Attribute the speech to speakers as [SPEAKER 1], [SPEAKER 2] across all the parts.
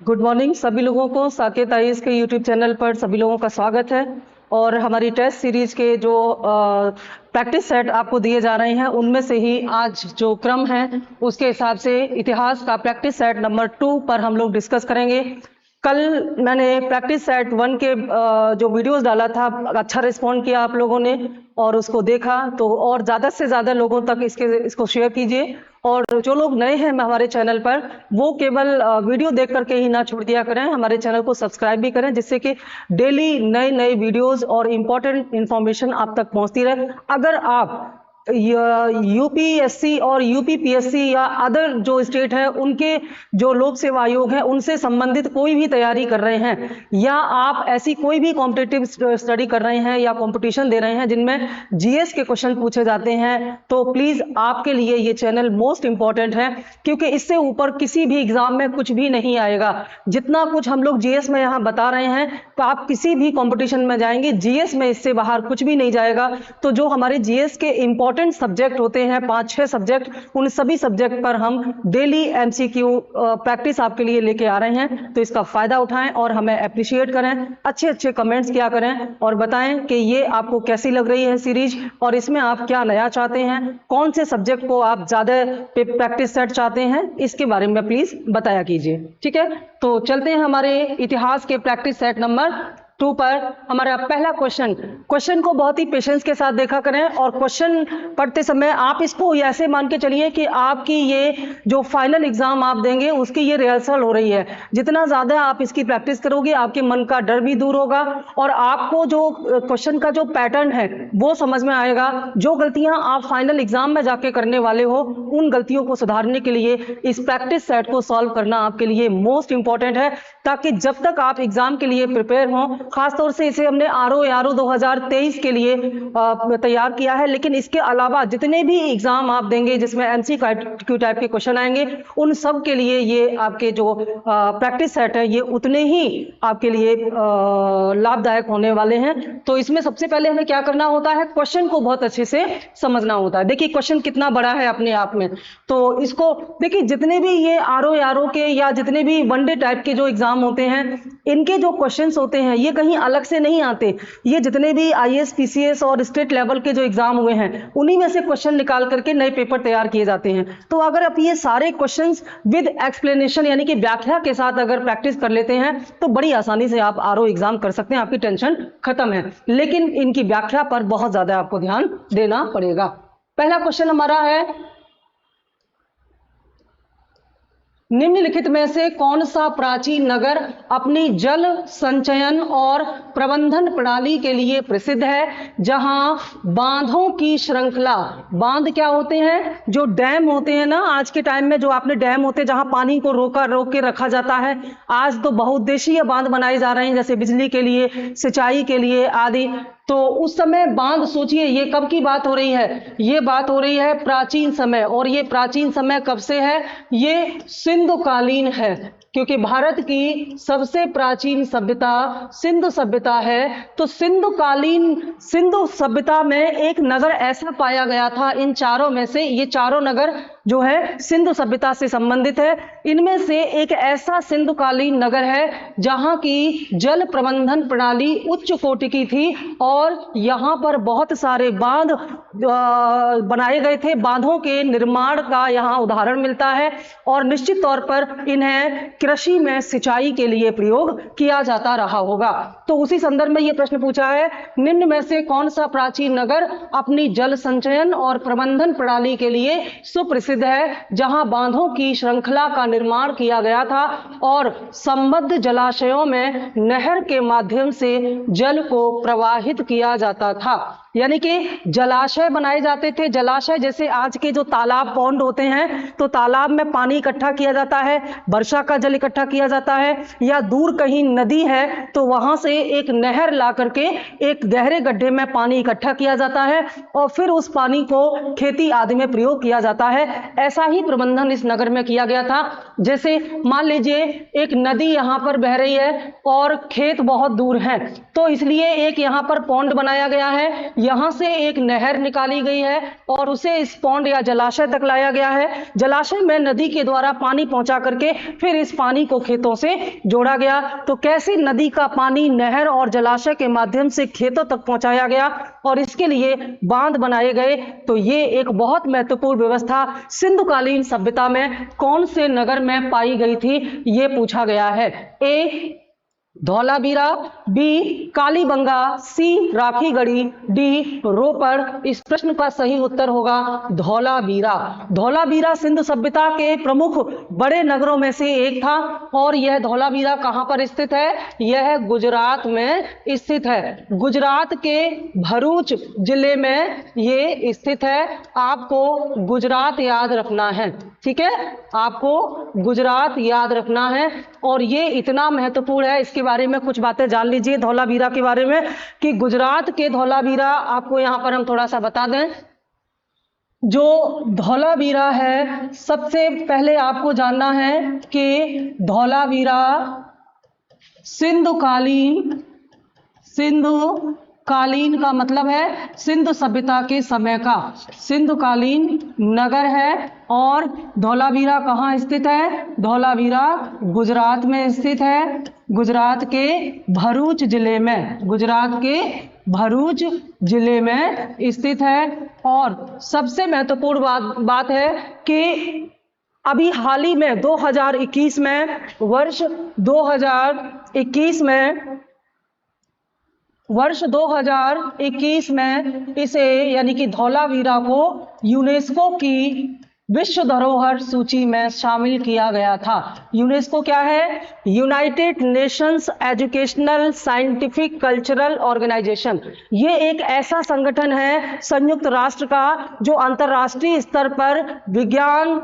[SPEAKER 1] Good morning सभी लोगों को। साकेत आईएएस के यूट्यूब चैनल पर सभी लोगों का स्वागत है। और हमारी टेस्ट सीरीज के जो प्रैक्टिस सेट आपको दिए जा रहे हैं उनमें से ही आज जो क्रम है उसके हिसाब से इतिहास का प्रैक्टिस सेट नंबर 2 पर हम लोग डिस्कस करेंगे। कल मैंने प्रैक्टिस सेट 1 के जो वीडियोस डाला था, अच्छा रिस्पॉन्ड किया आप लोगों ने और उसको देखा, तो और ज़्यादा से ज़्यादा लोगों तक इसको शेयर कीजिए। और जो लोग नए हैं हमारे चैनल पर, वो केवल वीडियो देख करके ही ना छोड़ दिया करें, हमारे चैनल को सब्सक्राइब भी करें, जिससे कि डेली नए नए वीडियोस और इम्पोर्टेंट इंफॉर्मेशन आप तक पहुंचती रहे। अगर आप यूपीएससी और यूपीपीएससी या अदर जो स्टेट है उनके जो लोक सेवा आयोग है उनसे संबंधित कोई भी तैयारी कर रहे हैं, या आप ऐसी कोई भी कॉम्पिटिटिव स्टडी कर रहे हैं या कंपटीशन दे रहे हैं जिनमें जीएस के क्वेश्चन पूछे जाते हैं, तो प्लीज आपके लिए ये चैनल मोस्ट इंपॉर्टेंट है, क्योंकि इससे ऊपर किसी भी एग्जाम में कुछ भी नहीं आएगा। जितना कुछ हम लोग जीएस में यहाँ बता रहे हैं, तो आप किसी भी कंपटीशन में जाएंगे, जीएस में इससे बाहर कुछ भी नहीं जाएगा। तो जो हमारे जीएस के इंपॉर्टेंट सब्जेक्ट होते हैं 5-6 सब्जेक्ट, उन सभी सब्जेक्ट पर हम डेली एमसीक्यू प्रैक्टिस आपके लिए लेके आ रहे हैं। तो इसका फायदा उठाएं और हमें अप्रिशिएट करें, अच्छे अच्छे कमेंट्स किया करें और बताएं कि ये आपको कैसी लग रही है सीरीज, और इसमें आप क्या नया चाहते हैं, कौन से सब्जेक्ट को आप ज्यादा प्रैक्टिस सेट चाहते हैं, इसके बारे में प्लीज बताया कीजिए। ठीक है, तो चलते हैं हमारे इतिहास के प्रैक्टिस सेट नंबर 2 पर। हमारा पहला क्वेश्चन को बहुत ही पेशेंस के साथ देखा करें, और क्वेश्चन पढ़ते समय आप इसको ऐसे मान के चलिए कि आपकी ये जो फाइनल एग्जाम आप देंगे उसकी ये रिहर्सल हो रही है। जितना ज्यादा आप इसकी प्रैक्टिस करोगे, आपके मन का डर भी दूर होगा और आपको जो क्वेश्चन का जो पैटर्न है वो समझ में आएगा। जो गलतियां आप फाइनल एग्जाम में जाके करने वाले हो, उन गलतियों को सुधारने के लिए इस प्रैक्टिस सेट को सॉल्व करना आपके लिए मोस्ट इंपॉर्टेंट है, ताकि जब तक आप एग्जाम के लिए प्रिपेयर हो, खासतौर से इसे हमने आरओ 2023 के लिए तैयार किया है, लेकिन इसके अलावा जितने भी एग्जाम आप देंगे जिसमें एमसीक्यू टाइप के क्वेश्चन आएंगे, उन सब के लिए ये आपके जो प्रैक्टिस सेट है ये उतने ही आपके लिए लाभदायक होने वाले हैं। तो इसमें सबसे पहले हमें क्या करना होता है, क्वेश्चन को बहुत अच्छे से समझना होता है। देखिए क्वेश्चन कितना बड़ा है अपने आप में, तो इसको देखिए, जितने भी ये आरओ के या जितने भी वनडे टाइप के जो एग्जाम होते हैं, इनके जो क्वेश्चंस होते हैं ये कहीं अलग से नहीं आते। ये जितने भी आईएएस पीसीएस और स्टेट लेवल के जो एग्जाम हुए हैं, उन्हीं में से क्वेश्चन निकाल करके नए पेपर तैयार किए जाते हैं। तो अगर आप ये सारे क्वेश्चंस विद एक्सप्लेनेशन यानी कि व्याख्या के साथ अगर प्रैक्टिस कर लेते हैं, तो बड़ी आसानी से आप आरओ एग्जाम कर सकते हैं, आपकी टेंशन खत्म है। लेकिन इनकी व्याख्या पर बहुत ज्यादा आपको ध्यान देना पड़ेगा। पहला क्वेश्चन हमारा है, निम्नलिखित में से कौन सा प्राचीन नगर अपनी जल संचयन और प्रबंधन प्रणाली के लिए प्रसिद्ध है, जहां बांधों की श्रृंखला, बांध क्या होते हैं, जो डैम होते हैं ना, आज के टाइम में जो आपने डैम होते हैं जहां पानी को रोक के रखा जाता है। आज तो बहुउद्देशीय बांध बनाए जा रहे हैं, जैसे बिजली के लिए, सिंचाई के लिए आदि। तो उस समय बांध, सोचिए ये कब की बात हो रही है, ये बात हो रही है प्राचीन समय, और ये प्राचीन समय कब से है, ये सिंधुकालीन है, क्योंकि भारत की सबसे प्राचीन सभ्यता सिंधु सभ्यता है। तो सिंधु सभ्यता में एक नगर ऐसा पाया गया था, इन चारों में से, ये चारों नगर जो है सिंधु सभ्यता से संबंधित है। इनमें से एक ऐसा सिंधुकालीन नगर है जहां की जल प्रबंधन प्रणाली उच्च कोटि की थी, और यहां पर बहुत सारे बांध बनाए गए थे। बांधों के निर्माण का यहां उदाहरण मिलता है, और निश्चित तौर पर इन्हें कृषि में सिंचाई के लिए प्रयोग किया जाता रहा होगा। तो उसी संदर्भ में यह प्रश्न पूछा है, निम्न में से कौन सा प्राचीन नगर अपनी जल संचयन और प्रबंधन प्रणाली के लिए सुप्रसिद्ध है, जहां बांधों की श्रृंखला का निर्माण किया गया था और संबद्ध जलाशयों में नहर के माध्यम से जल को प्रवाहित किया जाता था। यानी कि जलाशय बनाए जाते थे। जलाशय जैसे आज के जो तालाब पौंड होते हैं, तो तालाब में पानी इकट्ठा किया जाता है, वर्षा का जल इकट्ठा किया जाता है, या दूर कहीं नदी है तो वहां से एक नहर ला करके एक गहरे गड्ढे में पानी इकट्ठा किया जाता है, और फिर उस पानी को खेती आदि में प्रयोग किया जाता है। ऐसा ही प्रबंधन इस नगर में किया गया था। जैसे मान लीजिए एक नदी यहां पर बह रही है और खेत बहुत दूर है, तो इसलिए एक यहां पर पौंड बनाया गया है, यहाँ से एक नहर निकाली गई है और उसे इस पौंड या जलाशय तक लाया गया है। जलाशय में नदी के द्वारा पानी पहुंचा करके फिर इस पानी को खेतों से जोड़ा गया। तो कैसे नदी का पानी नहर और जलाशय के माध्यम से खेतों तक पहुंचाया गया और इसके लिए बांध बनाए गए। तो ये एक बहुत महत्वपूर्ण व्यवस्था सिंधुकालीन सभ्यता में कौन से नगर में पाई गई थी, ये पूछा गया है। ए धौलावीरा, बी कालीबंगा, सी राखीगढ़ी, डी रोपड़। इस प्रश्न का सही उत्तर होगा धौलावीरा। धौलावीरा सिंधु सभ्यता के प्रमुख बड़े नगरों में से एक था और यह धौलावीरा कहां पर स्थित है? यह गुजरात में स्थित है। गुजरात के भरूच जिले में ये स्थित है। आपको गुजरात याद रखना है, ठीक है, आपको गुजरात याद रखना है। और ये इतना महत्वपूर्ण है, इसके बारे में कुछ बातें जान लीजिए धौलावीरा के बारे में कि गुजरात के धौलावीरा, आपको यहां पर हम थोड़ा सा बता दें। जो धौलावीरा है, सबसे पहले आपको जानना है कि धौलावीरा सिंधुकालीन का मतलब है सिंधु सभ्यता के समय का सिंधुकालीन नगर है। और धौलावीरा कहाँ स्थित है? धौलावीरा गुजरात में स्थित है, गुजरात के भरूच जिले में, गुजरात के भरूच जिले में स्थित है। और सबसे महत्वपूर्ण बात है कि अभी हाल ही में 2021 में, वर्ष 2021 में इसे यानी कि धौलावीरा को यूनेस्को की विश्व धरोहर सूची में शामिल किया गया था। यूनेस्को क्या है? United Nations Educational Scientific Cultural Organization. ये एक ऐसा संगठन है संयुक्त राष्ट्र का जो अंतर्राष्ट्रीय स्तर पर विज्ञान,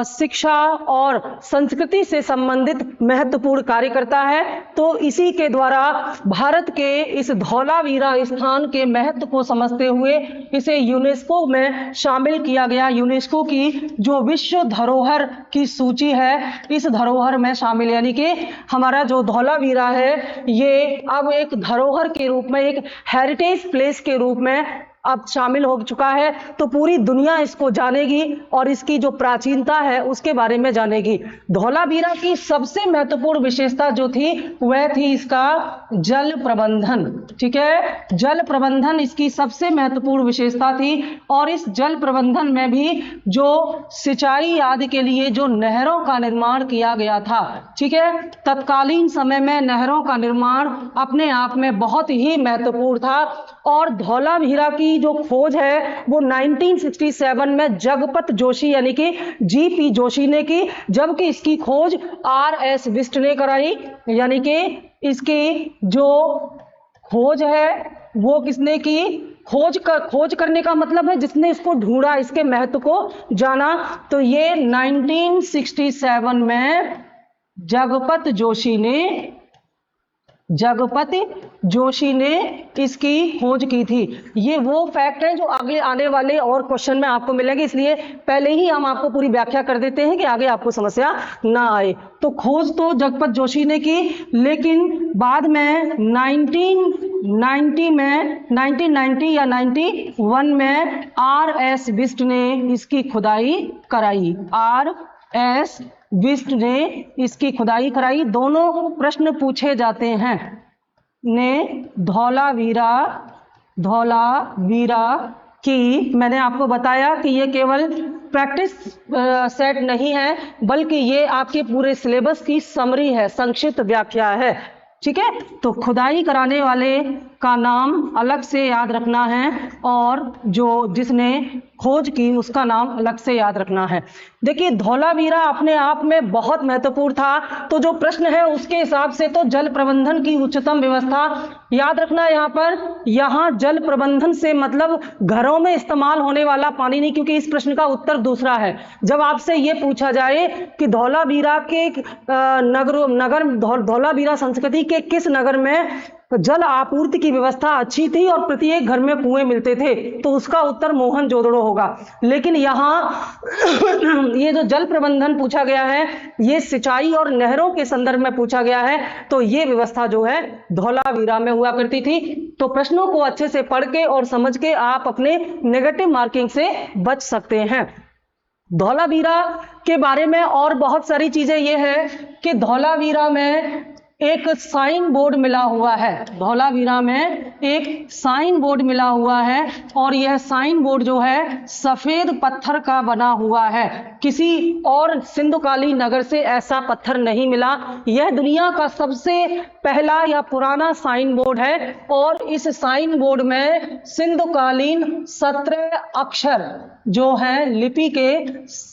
[SPEAKER 1] शिक्षा और संस्कृति से संबंधित महत्वपूर्ण कार्य करता है। तो इसी के द्वारा भारत के इस धौलावीरा स्थान के महत्व को समझते हुए इसे यूनेस्को में शामिल किया गया। यूनेस्को की जो विश्व धरोहर की सूची है, इस धरोहर में शामिल, यानी कि हमारा जो धौलावीरा है ये अब एक धरोहर के रूप में, एक हेरिटेज प्लेस के रूप में अब शामिल हो चुका है। तो पूरी दुनिया इसको जानेगी और इसकी जो प्राचीनता है उसके बारे में जानेगी। धौलावीरा की सबसे महत्वपूर्ण विशेषता जो थी वह थी इसका जल प्रबंधन, ठीक है, जल प्रबंधन इसकी सबसे महत्वपूर्ण विशेषता थी। और इस जल प्रबंधन में भी जो सिंचाई आदि के लिए जो नहरों का निर्माण किया गया था, ठीक है, तत्कालीन समय में नहरों का निर्माण अपने आप में बहुत ही महत्वपूर्ण था। और धौलावीरा की जो खोज है वो 1967 में जगपत जोशी यानी कि जीपी जोशी ने की, जबकि इसकी खोज आरएस बिष्ट ने कराई। यानी कि इसकी जो खोज है वो किसने की? खोज करने का मतलब है जिसने इसको ढूंढा, इसके महत्व को जाना। तो ये 1967 में जगपत जोशी ने इसकी खोज की थी। ये वो फैक्ट है जो आगे आने वाले और क्वेश्चन में आपको मिलेंगे, इसलिए पहले ही हम आपको पूरी व्याख्या कर देते हैं कि आगे आपको समस्या ना आए। तो खोज तो जगपत जोशी ने की, लेकिन बाद में 1990 या 91 में आरएस बिष्ट ने इसकी खुदाई कराई। आरएस बिष्ट ने इसकी खुदाई कराई। दोनों प्रश्न पूछे जाते हैं ने धौलावीरा की, मैंने आपको बताया कि ये केवल प्रैक्टिस सेट नहीं है बल्कि ये आपके पूरे सिलेबस की समरी है, संक्षिप्त व्याख्या है, ठीक है। तो खुदाई कराने वाले का नाम अलग से याद रखना है और जिसने खोज की उसका नाम अलग से याद रखना है। देखिए धौलावीरा अपने आप में बहुत महत्वपूर्ण था। तो जो प्रश्न है उसके हिसाब से तो जल प्रबंधन की उच्चतम व्यवस्था याद रखना है। यहाँ जल प्रबंधन से मतलब घरों में इस्तेमाल होने वाला पानी नहीं, क्योंकि इस प्रश्न का उत्तर दूसरा है। जब आपसे ये पूछा जाए कि धौलावीरा के नगर धौलावीरा संस्कृति के किस नगर में जल आपूर्ति की व्यवस्था अच्छी थी और प्रत्येक घर में कुएं मिलते थे? तो उसका उत्तर मोहनजोदड़ो होगा। लेकिन यहाँ ये जो जल प्रबंधन पूछा गया है ये सिंचाई और नहरों के संदर्भ में पूछा गया है, तो ये व्यवस्था जो है धौलावीरा में हुआ करती थी। तो प्रश्नों को अच्छे से पढ़ के और समझ के आप अपने नेगेटिव मार्किंग से बच सकते हैं। धौलावीरा के बारे में और बहुत सारी चीजें ये है कि धौलावीरा में एक साइन बोर्ड मिला हुआ है। धौलावीरा में एक साइन बोर्ड मिला हुआ है और यह साइन बोर्ड जो है सफेद पत्थर का बना हुआ है। किसी और सिंधुकालीन नगर से ऐसा पत्थर नहीं मिला। यह दुनिया का सबसे पहला या पुराना साइन बोर्ड है और इस साइन बोर्ड में सिंधुकालीन 17 अक्षर जो है लिपि के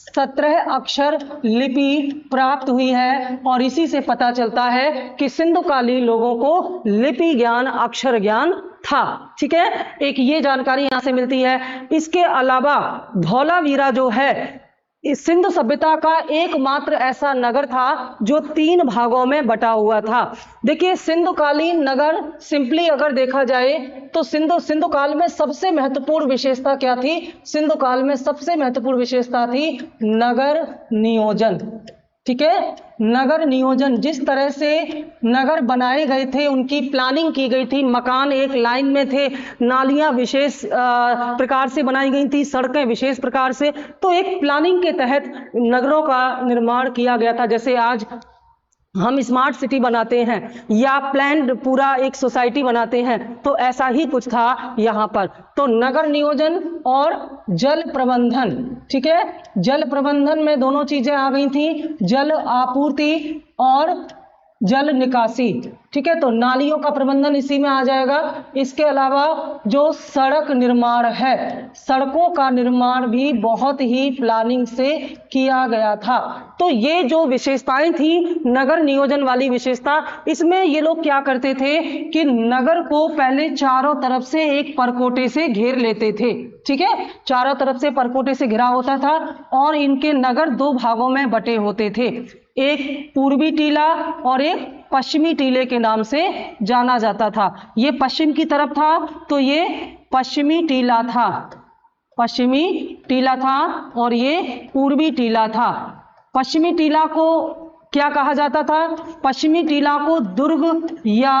[SPEAKER 1] 17 अक्षर लिपि प्राप्त हुई है और इसी से पता चलता है कि सिंधुकालीन लोगों को लिपि ज्ञान, अक्षर ज्ञान था। ठीक है, एक ये जानकारी यहां से मिलती है। इसके अलावा धौलावीरा जो है इस सिंधु सभ्यता का एकमात्र ऐसा नगर था जो 3 भागों में बटा हुआ था। देखिए, सिंधुकालीन नगर सिंपली अगर देखा जाए तो सिंधु काल में सबसे महत्वपूर्ण विशेषता क्या थी? सिंधु काल में सबसे महत्वपूर्ण विशेषता थी नगर नियोजन। ठीक है, नगर नियोजन, जिस तरह से नगर बनाए गए थे, उनकी प्लानिंग की गई थी, मकान एक लाइन में थे, नालियां विशेष प्रकार से बनाई गई थी, सड़कें विशेष प्रकार से। तो एक प्लानिंग के तहत नगरों का निर्माण किया गया था। जैसे आज हम स्मार्ट सिटी बनाते हैं या प्लान्ड पूरा एक सोसाइटी बनाते हैं, तो ऐसा ही कुछ था यहाँ पर। तो नगर नियोजन और जल प्रबंधन, ठीक है, जल प्रबंधन में दोनों चीजें आ गई थी, जल आपूर्ति और जल निकासी। ठीक है, तो नालियों का प्रबंधन इसी में आ जाएगा। इसके अलावा जो सड़क निर्माण है, सड़कों का निर्माण भी बहुत ही प्लानिंग से किया गया था। तो ये जो विशेषताएं थी नगर नियोजन वाली विशेषता, इसमें ये लोग क्या करते थे कि नगर को पहले चारों तरफ से एक परकोटे से घेर लेते थे। ठीक है, चारों तरफ से परकोटे से घिरा होता था और इनके नगर 2 भागों में बटे होते थे, एक पूर्वी टीला और एक पश्चिमी टीले के नाम से जाना जाता था। ये पश्चिम की तरफ था तो ये पश्चिमी टीला था, पश्चिमी टीला था और ये पूर्वी टीला था। पश्चिमी टीला को क्या कहा जाता था? पश्चिमी टीला को दुर्ग या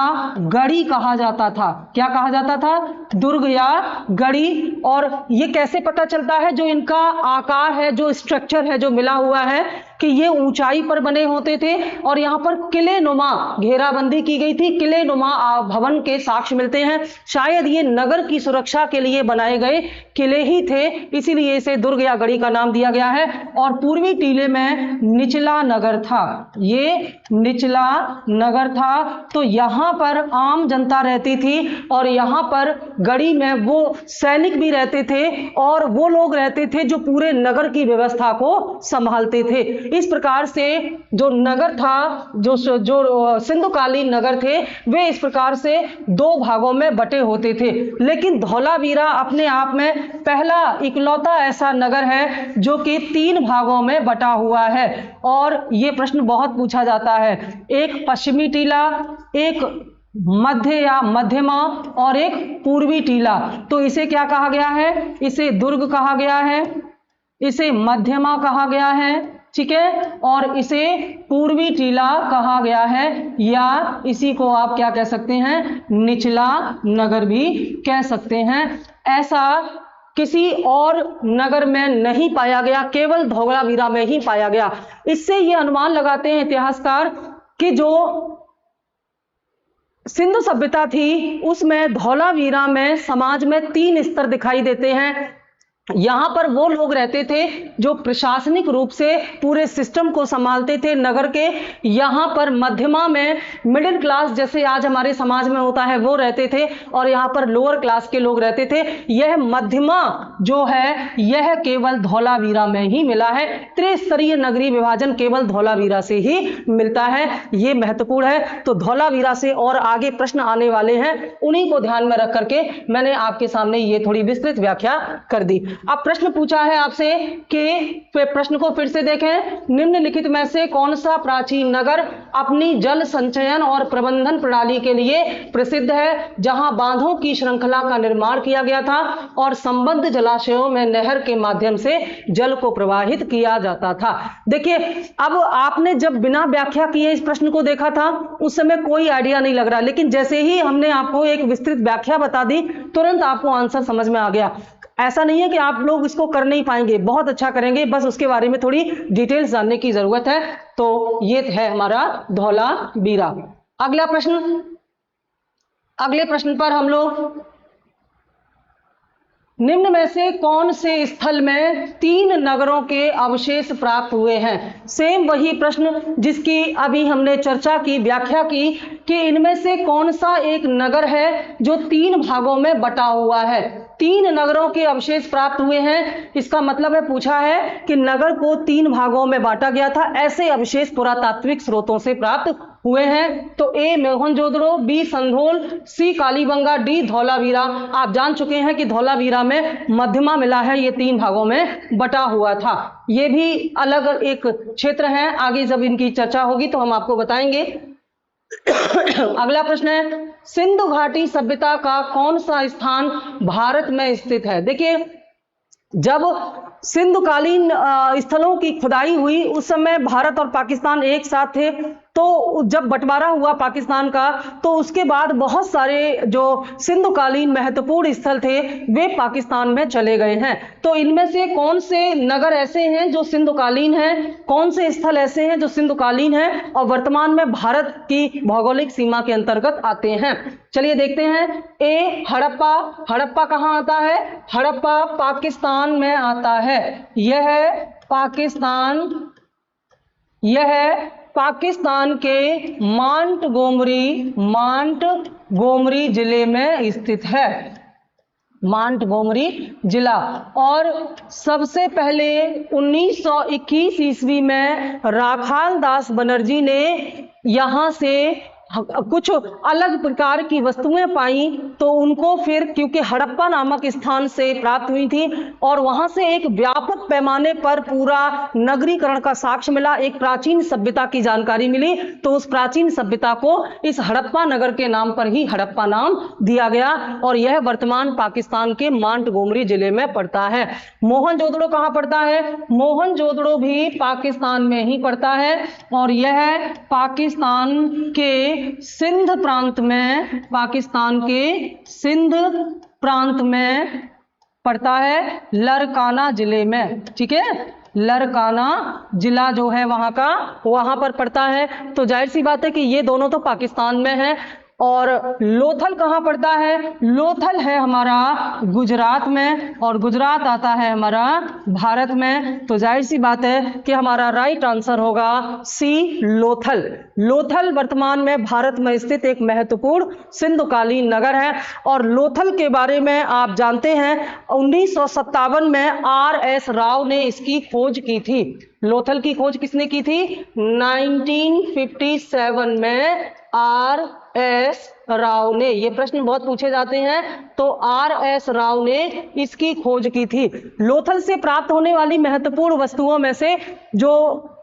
[SPEAKER 1] गढ़ी कहा जाता था। क्या कहा जाता था? दुर्ग या गढ़ी। और ये कैसे पता चलता है? जो इनका आकार है, जो स्ट्रक्चर है जो मिला हुआ है, कि ये ऊंचाई पर बने होते थे और यहाँ पर किले नुमा घेराबंदी की गई थी। किले नुमा भवन के साक्ष्य मिलते हैं। शायद ये नगर की सुरक्षा के लिए बनाए गए किले ही थे, इसीलिए इसे दुर्ग या गढ़ी का नाम दिया गया है। और पूर्वी टीले में निचला नगर था, ये निचला नगर था। तो यहाँ पर आम जनता रहती थी और यहाँ पर गढ़ी में वो सैनिक भी रहते थे और वो लोग रहते थे जो पूरे नगर की व्यवस्था को संभालते थे। इस प्रकार से जो नगर था, जो सिंधुकालीन नगर थे, वे इस प्रकार से 2 भागों में बटे होते थे। लेकिन धौलावीरा अपने आप में पहला इकलौता ऐसा नगर है जो कि 3 भागों में बटा हुआ है। और ये प्रश्न बहुत पूछा जाता है, एक पश्चिमी टीला, एक मध्य या मध्यमा और एक पूर्वी टीला। तो इसे क्या कहा गया है? इसे दुर्ग कहा गया है, इसे मध्यमा कहा गया है, ठीक है, और इसे पूर्वी टीला कहा गया है, या इसी को आप क्या कह सकते हैं? निचला नगर भी कह सकते हैं। ऐसा किसी और नगर में नहीं पाया गया, केवल धौलावीरा में ही पाया गया। इससे ये अनुमान लगाते हैं इतिहासकार कि जो सिंधु सभ्यता थी उसमें धौलावीरा में समाज में 3 स्तर दिखाई देते हैं। यहाँ पर वो लोग रहते थे जो प्रशासनिक रूप से पूरे सिस्टम को संभालते थे नगर के। यहाँ पर मध्यमा में मिडिल क्लास, जैसे आज हमारे समाज में होता है, वो रहते थे और यहाँ पर लोअर क्लास के लोग रहते थे। यह मध्यमा जो है यह केवल धौलावीरा में ही मिला है। त्रिस्तरीय नगरीय विभाजन केवल धौलावीरा से ही मिलता है, ये महत्वपूर्ण है। तो धौलावीरा से और आगे प्रश्न आने वाले हैं, उन्हीं को ध्यान में रख करके मैंने आपके सामने ये थोड़ी विस्तृत व्याख्या कर दी। अब प्रश्न पूछा है आपसे कि प्रश्न को फिर से देखें, निम्नलिखित में से कौन सा प्राचीन नगर अपनी जल संचयन और प्रबंधन प्रणाली के लिए प्रसिद्ध है, जहां बांधों की श्रृंखला का निर्माण किया गया था और संबद्ध जलाशयों में नहर के माध्यम से जल को प्रवाहित किया जाता था। देखिए, अब आपने जब बिना व्याख्या किए इस प्रश्न को देखा था उस समय कोई आइडिया नहीं लग रहा, लेकिन जैसे ही हमने आपको एक विस्तृत व्याख्या बता दी तुरंत आपको आंसर समझ में आ गया। ऐसा नहीं है कि आप लोग इसको कर नहीं पाएंगे, बहुत अच्छा करेंगे, बस उसके बारे में थोड़ी डिटेल्स जानने की जरूरत है। तो ये है हमारा धौलावीरा। अगला प्रश्न, अगले प्रश्न पर हम लोग, निम्न में से कौन से स्थल में 3 नगरों के अवशेष प्राप्त हुए हैं? सेम वही प्रश्न जिसकी अभी हमने चर्चा की, व्याख्या की कि इनमें से कौन सा एक नगर है जो 3 भागों में बटा हुआ है। 3 नगरों के अवशेष प्राप्त हुए हैं, इसका मतलब है पूछा है कि नगर को 3 भागों में बांटा गया था, ऐसे अवशेष पुरातात्विक स्रोतों से प्राप्त हुए हैं। तो ए मोहनजोदड़ो, बी संधोल, सी कालीबंगा, डी धौलावीरा। आप जान चुके हैं कि धौलावीरा में मध्यमा मिला है, ये 3 भागों में बटा हुआ था। ये भी अलग एक क्षेत्र है, आगे जब इनकी चर्चा होगी तो हम आपको बताएंगे। अगला प्रश्न है, सिंधु घाटी सभ्यता का कौन सा स्थान भारत में स्थित है? देखिए, जब सिंधुकालीन स्थलों की खुदाई हुई उस समय भारत और पाकिस्तान एक साथ थे, तो जब बंटवारा हुआ पाकिस्तान का तो उसके बाद बहुत सारे जो सिंधुकालीन महत्वपूर्ण स्थल थे वे पाकिस्तान में चले गए हैं। तो इनमें से कौन से नगर ऐसे हैं जो सिंधुकालीन हैं, कौन से स्थल ऐसे हैं जो सिंधुकालीन हैं और वर्तमान में भारत की भौगोलिक सीमा के अंतर्गत आते हैं? चलिए देखते हैं। ए हड़प्पा, हड़प्पा कहाँ आता है? हड़प्पा पाकिस्तान में आता है। यह पाकिस्तान, यह पाकिस्तान के मांटगोमरी जिले में स्थित है, मांटगोमरी जिला। और सबसे पहले 1921 ईस्वी में राखाल दास बनर्जी ने यहाँ से कुछ अलग प्रकार की वस्तुएं पाई, तो उनको फिर क्योंकि हड़प्पा नामक स्थान से प्राप्त हुई थी और वहां से एक व्यापक पैमाने पर पूरा नगरीकरण का साक्ष्य मिला, एक प्राचीन सभ्यता की जानकारी मिली, तो उस प्राचीन सभ्यता को इस हड़प्पा नगर के नाम पर ही हड़प्पा नाम दिया गया और यह वर्तमान पाकिस्तान के मांटगोमरी जिले में पड़ता है। मोहनजोदड़ो कहाँ पड़ता है? मोहनजोदड़ो भी पाकिस्तान में ही पड़ता है और यह पाकिस्तान के सिंध प्रांत में, पाकिस्तान के सिंध प्रांत में पड़ता है, लरकाना जिले में। ठीक है, लरकाना जिला जो है वहां का, वहां पर पड़ता है। तो जाहिर सी बात है कि ये दोनों तो पाकिस्तान में है। और लोथल कहाँ पड़ता है? लोथल है हमारा गुजरात में और गुजरात आता है हमारा भारत में। तो जाहिर सी बात है कि हमारा राइट आंसर होगा सी, लोथल। लोथल वर्तमान में भारत में स्थित एक महत्वपूर्ण सिंधुकालीन नगर है और लोथल के बारे में आप जानते हैं 1957 में R.S. राव ने इसकी खोज की थी। लोथल की खोज किसने की थी? 1957 में R.S. राव ने। ये प्रश्न बहुत पूछे जाते हैं, तो R.S. राव ने इसकी खोज की थी। लोथल से प्राप्त होने वाली महत्वपूर्ण वस्तुओं में से जो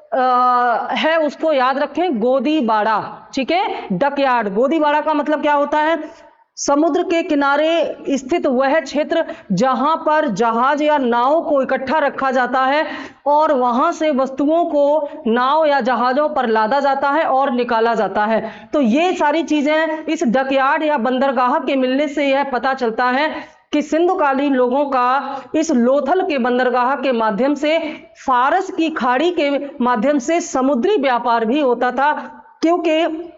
[SPEAKER 1] है उसको याद रखें, गोदीबाड़ा। ठीक है, डकयार्ड। गोदीबाड़ा का मतलब क्या होता है? समुद्र के किनारे स्थित वह क्षेत्र जहां पर जहाज या नाव को इकट्ठा रखा जाता है और वहां से वस्तुओं को नाव या जहाजों पर लादा जाता है और निकाला जाता है। तो ये सारी चीजें इस डकयार्ड या बंदरगाह के मिलने से यह पता चलता है कि सिंधुकालीन लोगों का इस लोथल के बंदरगाह के माध्यम से फारस की खाड़ी के माध्यम से समुद्री व्यापार भी होता था, क्योंकि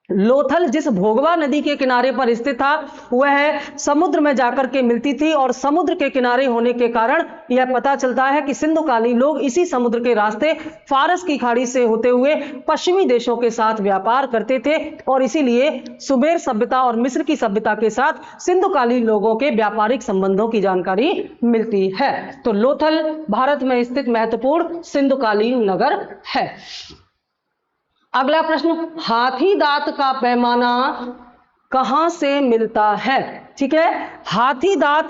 [SPEAKER 1] लोथल जिस भोगवा नदी के किनारे पर स्थित था वह समुद्र में जाकर के मिलती थी और समुद्र के किनारे होने के कारण यह पता चलता है कि सिंधुकालीन लोग इसी समुद्र के रास्ते फारस की खाड़ी से होते हुए पश्चिमी देशों के साथ व्यापार करते थे और इसीलिए सुमेर सभ्यता और मिस्र की सभ्यता के साथ सिंधुकालीन लोगों के व्यापारिक संबंधों की जानकारी मिलती है। तो लोथल भारत में स्थित महत्वपूर्ण सिंधुकालीन नगर है। अगला प्रश्न, हाथी दांत का पैमाना कहां से मिलता है? ठीक है। हाथी दांत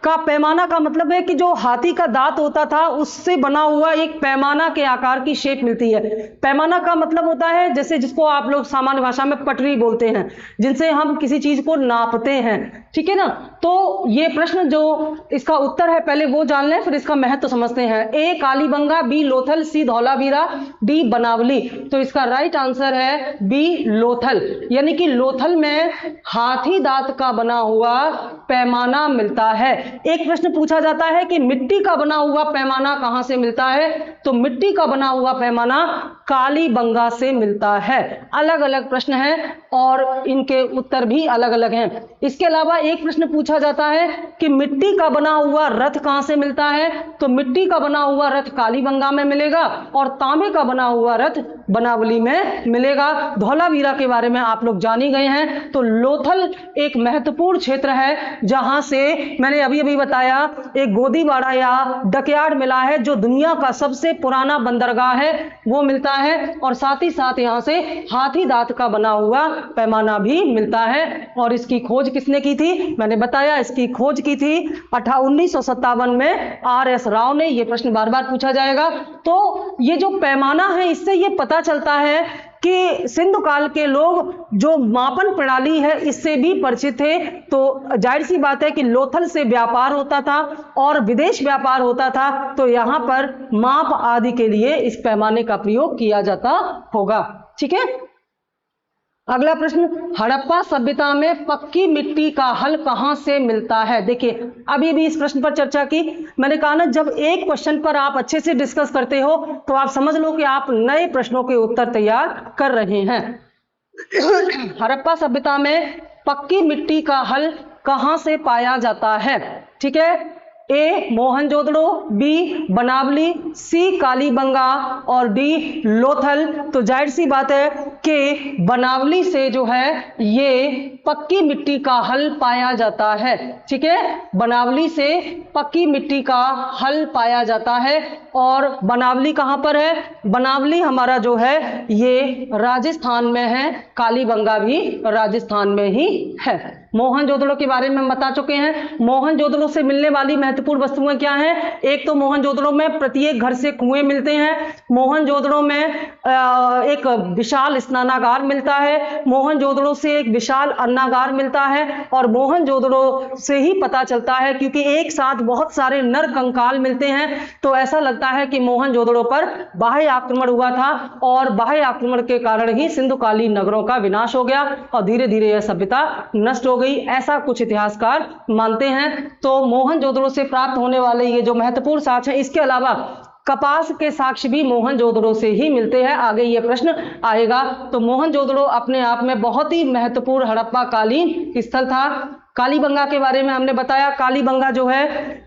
[SPEAKER 1] का पैमाना का मतलब है कि जो हाथी का दांत होता था उससे बना हुआ एक पैमाना के आकार की शेप मिलती है। पैमाना का मतलब होता है जैसे जिसको आप लोग सामान्य भाषा में पटरी बोलते हैं, जिनसे हम किसी चीज को नापते हैं, ठीक है ना। तो ये प्रश्न जो इसका उत्तर है पहले वो जान लें, फिर इसका महत्व समझते हैं। ए कालीबंगा, बी लोथल, सी धौलावीरा, डी बनावली। तो इसका राइट आंसर है बी लोथल, यानी कि लोथल में हाथी दांत का बना हुआ पैमाना मिलता है। एक प्रश्न पूछा जाता है कि मिट्टी का बना हुआ पैमाना कहां से मिलता है, तो मिट्टी का बना हुआ पैमाना कालीबंगा से मिलता है। अलग अलग प्रश्न हैं और इनके उत्तर भी अलग अलग हैं। इसके अलावा एक प्रश्न पूछा जाता है कि मिट्टी का बना हुआ रथ कहां से मिलता है, तो मिट्टी का बना हुआ रथ कालीबंगा में मिलेगा और तांबे का बना हुआ रथ बनावली में मिलेगा। धौलावीरा के बारे में आप लोग जान ही गए हैं। तो लोथल एक महत्वपूर्ण क्षेत्र है जहां से मैंने अभी अभी बताया एक गोदीबाड़ा या डकयार्ड मिला है, जो दुनिया का सबसे पुराना बंदरगाह है, वो मिलता है। और साथ ही साथ यहां से हाथी दांत का बना हुआ पैमाना भी मिलता है। और इसकी खोज किसने की थी, मैंने बताया इसकी खोज की थी 1957 में RS राव ने। यह प्रश्न बार बार पूछा जाएगा। तो ये जो पैमाना है इससे ये पता चलता है कि सिंधु काल के लोग जो मापन प्रणाली है इससे भी परिचित थे। तो जाहिर सी बात है कि लोथल से व्यापार होता था और विदेश व्यापार होता था, तो यहां पर माप आदि के लिए इस पैमाने का प्रयोग किया जाता होगा। ठीक है। अगला प्रश्न, हड़प्पा सभ्यता में पक्की मिट्टी का हल कहां से मिलता है। देखिए अभी भी इस प्रश्न पर चर्चा की। मैंने कहा ना, जब एक क्वेश्चन पर आप अच्छे से डिस्कस करते हो तो आप समझ लो कि आप नए प्रश्नों के उत्तर तैयार कर रहे हैं। हड़प्पा सभ्यता में पक्की मिट्टी का हल कहां से पाया जाता है। ठीक है। ए मोहनजोदड़ो, बी बनावली, सी कालीबंगा और डी लोथल। तो जाहिर सी बात है कि बनावली से जो है ये पक्की मिट्टी का हल पाया जाता है। ठीक है। बनावली से पक्की मिट्टी का हल पाया जाता है। और बनावली कहां पर है, बनावली हमारा जो है ये राजस्थान में है, कालीबंगा भी राजस्थान में ही है। मोहनजोदड़ो के बारे में हम बता चुके हैं। मोहनजोदड़ो से मिलने वाली महत्वपूर्ण वस्तुएं क्या हैं। एक तो मोहनजोदड़ो में प्रत्येक घर से कुएं मिलते हैं। मोहनजोदड़ो में एक विशाल स्नानागार मिलता है। मोहनजोदड़ो से एक विशाल अन्नागार मिलता है। और मोहनजोदड़ो से ही पता चलता है, क्योंकि एक साथ बहुत सारे नर कंकाल मिलते हैं, तो ऐसा लगता है कि मोहनजोदड़ो पर बाह्य आक्रमण हुआ था और बाह्य आक्रमण के कारण ही सिंधुकालीन नगरों का विनाश हो गया और धीरे धीरे यह सभ्यता नष्ट हो गई, ऐसा कुछ इतिहासकार मानते हैं। तो मोहनजोदड़ो से प्राप्त होने वाले ये जो महत्वपूर्ण साक्ष्य हैं, इसके अलावा कपास के साक्ष्य भी मोहनजोदड़ो से ही मिलते हैं। आगे ये प्रश्न आएगा। तो मोहनजोदड़ो अपने आप में बहुत ही महत्वपूर्ण हड़प्पा कालीन स्थल था। कालीबंगा के बारे में हमने बताया। कालीबंगा जो है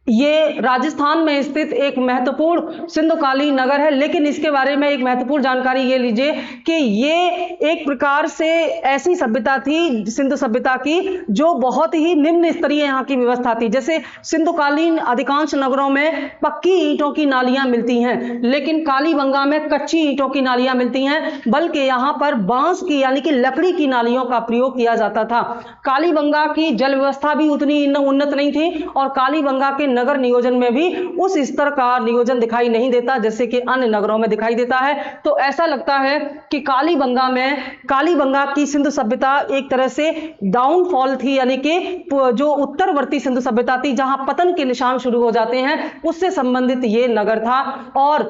[SPEAKER 1] ये राजस्थान में स्थित एक महत्वपूर्ण सिंधुकालीन नगर है। लेकिन इसके बारे में एक महत्वपूर्ण जानकारी ये लीजिए कि ये एक प्रकार से ऐसी सभ्यता थी, सिंधु सभ्यता की, जो बहुत ही निम्न स्तरीय यहाँ की व्यवस्था थी। जैसे सिंधुकालीन अधिकांश नगरों में पक्की ईंटों की नालियां मिलती हैं, लेकिन कालीबंगा में कच्ची ईंटों की नालियां मिलती हैं, बल्कि यहाँ पर बांस की यानी कि लकड़ी की नालियों का प्रयोग किया जाता था। कालीबंगा की जल व्यवस्था भी उतनी उन्नत नहीं थी और कालीबंगा के नगर नियोजन में भी उस स्तर का नियोजन दिखाई नहीं देता जैसे कि अन्य नगरों में दिखाई देता है। तो ऐसा लगता है कि कालीबंगा की सिंधु सभ्यता एक तरह से डाउनफॉल थी, यानी कि जो उत्तरवर्ती सिंधु सभ्यता थी, जहां पतन के निशान शुरू हो जाते हैं, उससे संबंधित ये नगर था। और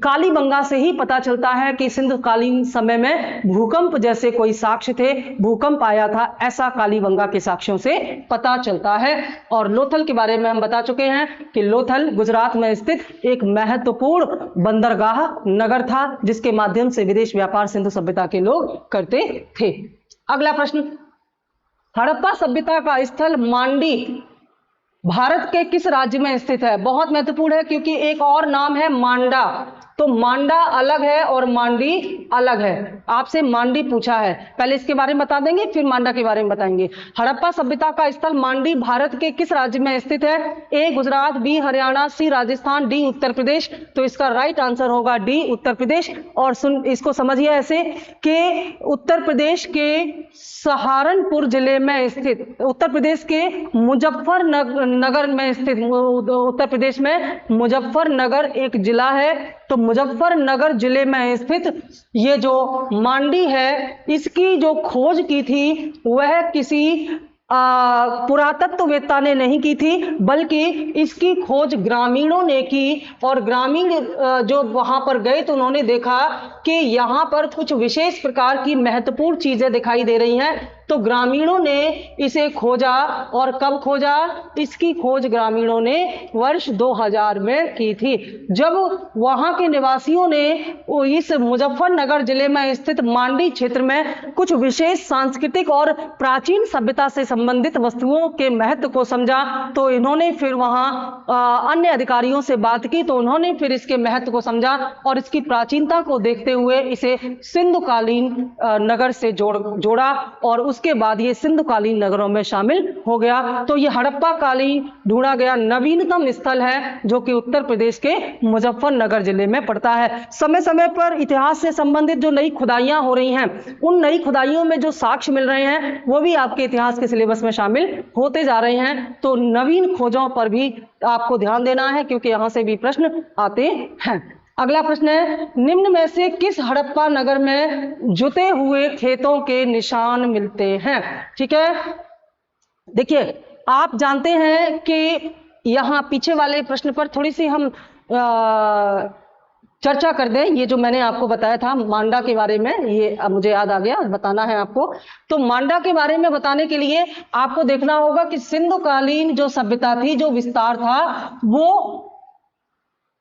[SPEAKER 1] कालीबंगा से ही पता चलता है कि सिंधुकालीन समय में भूकंप जैसे कोई साक्ष्य थे, भूकंप आया था, ऐसा कालीबंगा के साक्ष्यों से पता चलता है। और लोथल के बारे में हम बता चुके हैं कि लोथल गुजरात में स्थित एक महत्वपूर्ण बंदरगाह नगर था, जिसके माध्यम से विदेश व्यापार सिंधु सभ्यता के लोग करते थे। अगला प्रश्न, हड़प्पा सभ्यता का स्थल मांडी भारत के किस राज्य में स्थित है? बहुत महत्वपूर्ण है क्योंकि एक और नाम है मांडा। तो मांडा अलग है और मांडी अलग है। आपसे मांडी पूछा है, पहले इसके बारे में बता देंगे फिर मांडा के बारे में बताएंगे। हड़प्पा सभ्यता का स्थल मांडी भारत के किस राज्य में स्थित है? ए गुजरात, बी हरियाणा, सी राजस्थान, डी उत्तर प्रदेश। तो इसका राइट आंसर होगा डी उत्तर प्रदेश। और इसको समझिए ऐसे कि उत्तर प्रदेश के सहारनपुर जिले में स्थित, उत्तर प्रदेश के मुजफ्फरनगर में स्थित, उत्तर प्रदेश में मुजफ्फरनगर एक जिला है। तो मुजफ्फरनगर जिले में स्थित ये जो मांडी है, इसकी जो खोज की थी वह किसी पुरातत्ववेत्ता ने नहीं की थी, बल्कि इसकी खोज ग्रामीणों ने की। और ग्रामीण जो वहां पर गए तो उन्होंने देखा कि यहाँ पर कुछ विशेष प्रकार की महत्वपूर्ण चीजें दिखाई दे रही हैं। तो ग्रामीणों ने इसे खोजा। और कब खोजा? इसकी खोज ग्रामीणों ने वर्ष 2000 में की थी, जब वहां के निवासियों ने इस मुजफ्फरनगर जिले में स्थित मांडी क्षेत्र में कुछ विशेष सांस्कृतिक और प्राचीन सभ्यता से संबंधित वस्तुओं के महत्व को समझा। तो इन्होंने फिर वहां अन्य अधिकारियों से बात की, तो उन्होंने फिर इसके महत्व को समझा और इसकी प्राचीनता को देखते हुए इसे सिंधुकालीन नगर से जोड़ा और उसके बाद ये सिंधुकालीन नगरों में शामिल हो गया। तो ये हड़प्पा कालीन ढूंढा गया नवीनतम स्थल है जो कि उत्तर प्रदेश के मुजफ्फरनगर जिले में पड़ता है। समय समय पर इतिहास से संबंधित जो नई खुदाइयां हो रही हैं, उन नई खुदाइयों में जो साक्ष्य मिल रहे हैं वो भी आपके इतिहास के सिलेबस में शामिल होते जा रहे हैं। तो नवीन खोजों पर भी आपको ध्यान देना है क्योंकि यहां से भी प्रश्न आते हैं। अगला प्रश्न है, निम्न में से किस हड़प्पा नगर में जुते हुए खेतों के निशान मिलते हैं? ठीक है, देखिए आप जानते हैं कि यहाँ पीछे वाले प्रश्न पर थोड़ी सी हम चर्चा कर दें। ये जो मैंने आपको बताया था मांडा के बारे में, ये अब मुझे याद आ गया, बताना है आपको। तो मांडा के बारे में बताने के लिए आपको देखना होगा कि सिंधुकालीन जो सभ्यता थी, जो विस्तार था, वो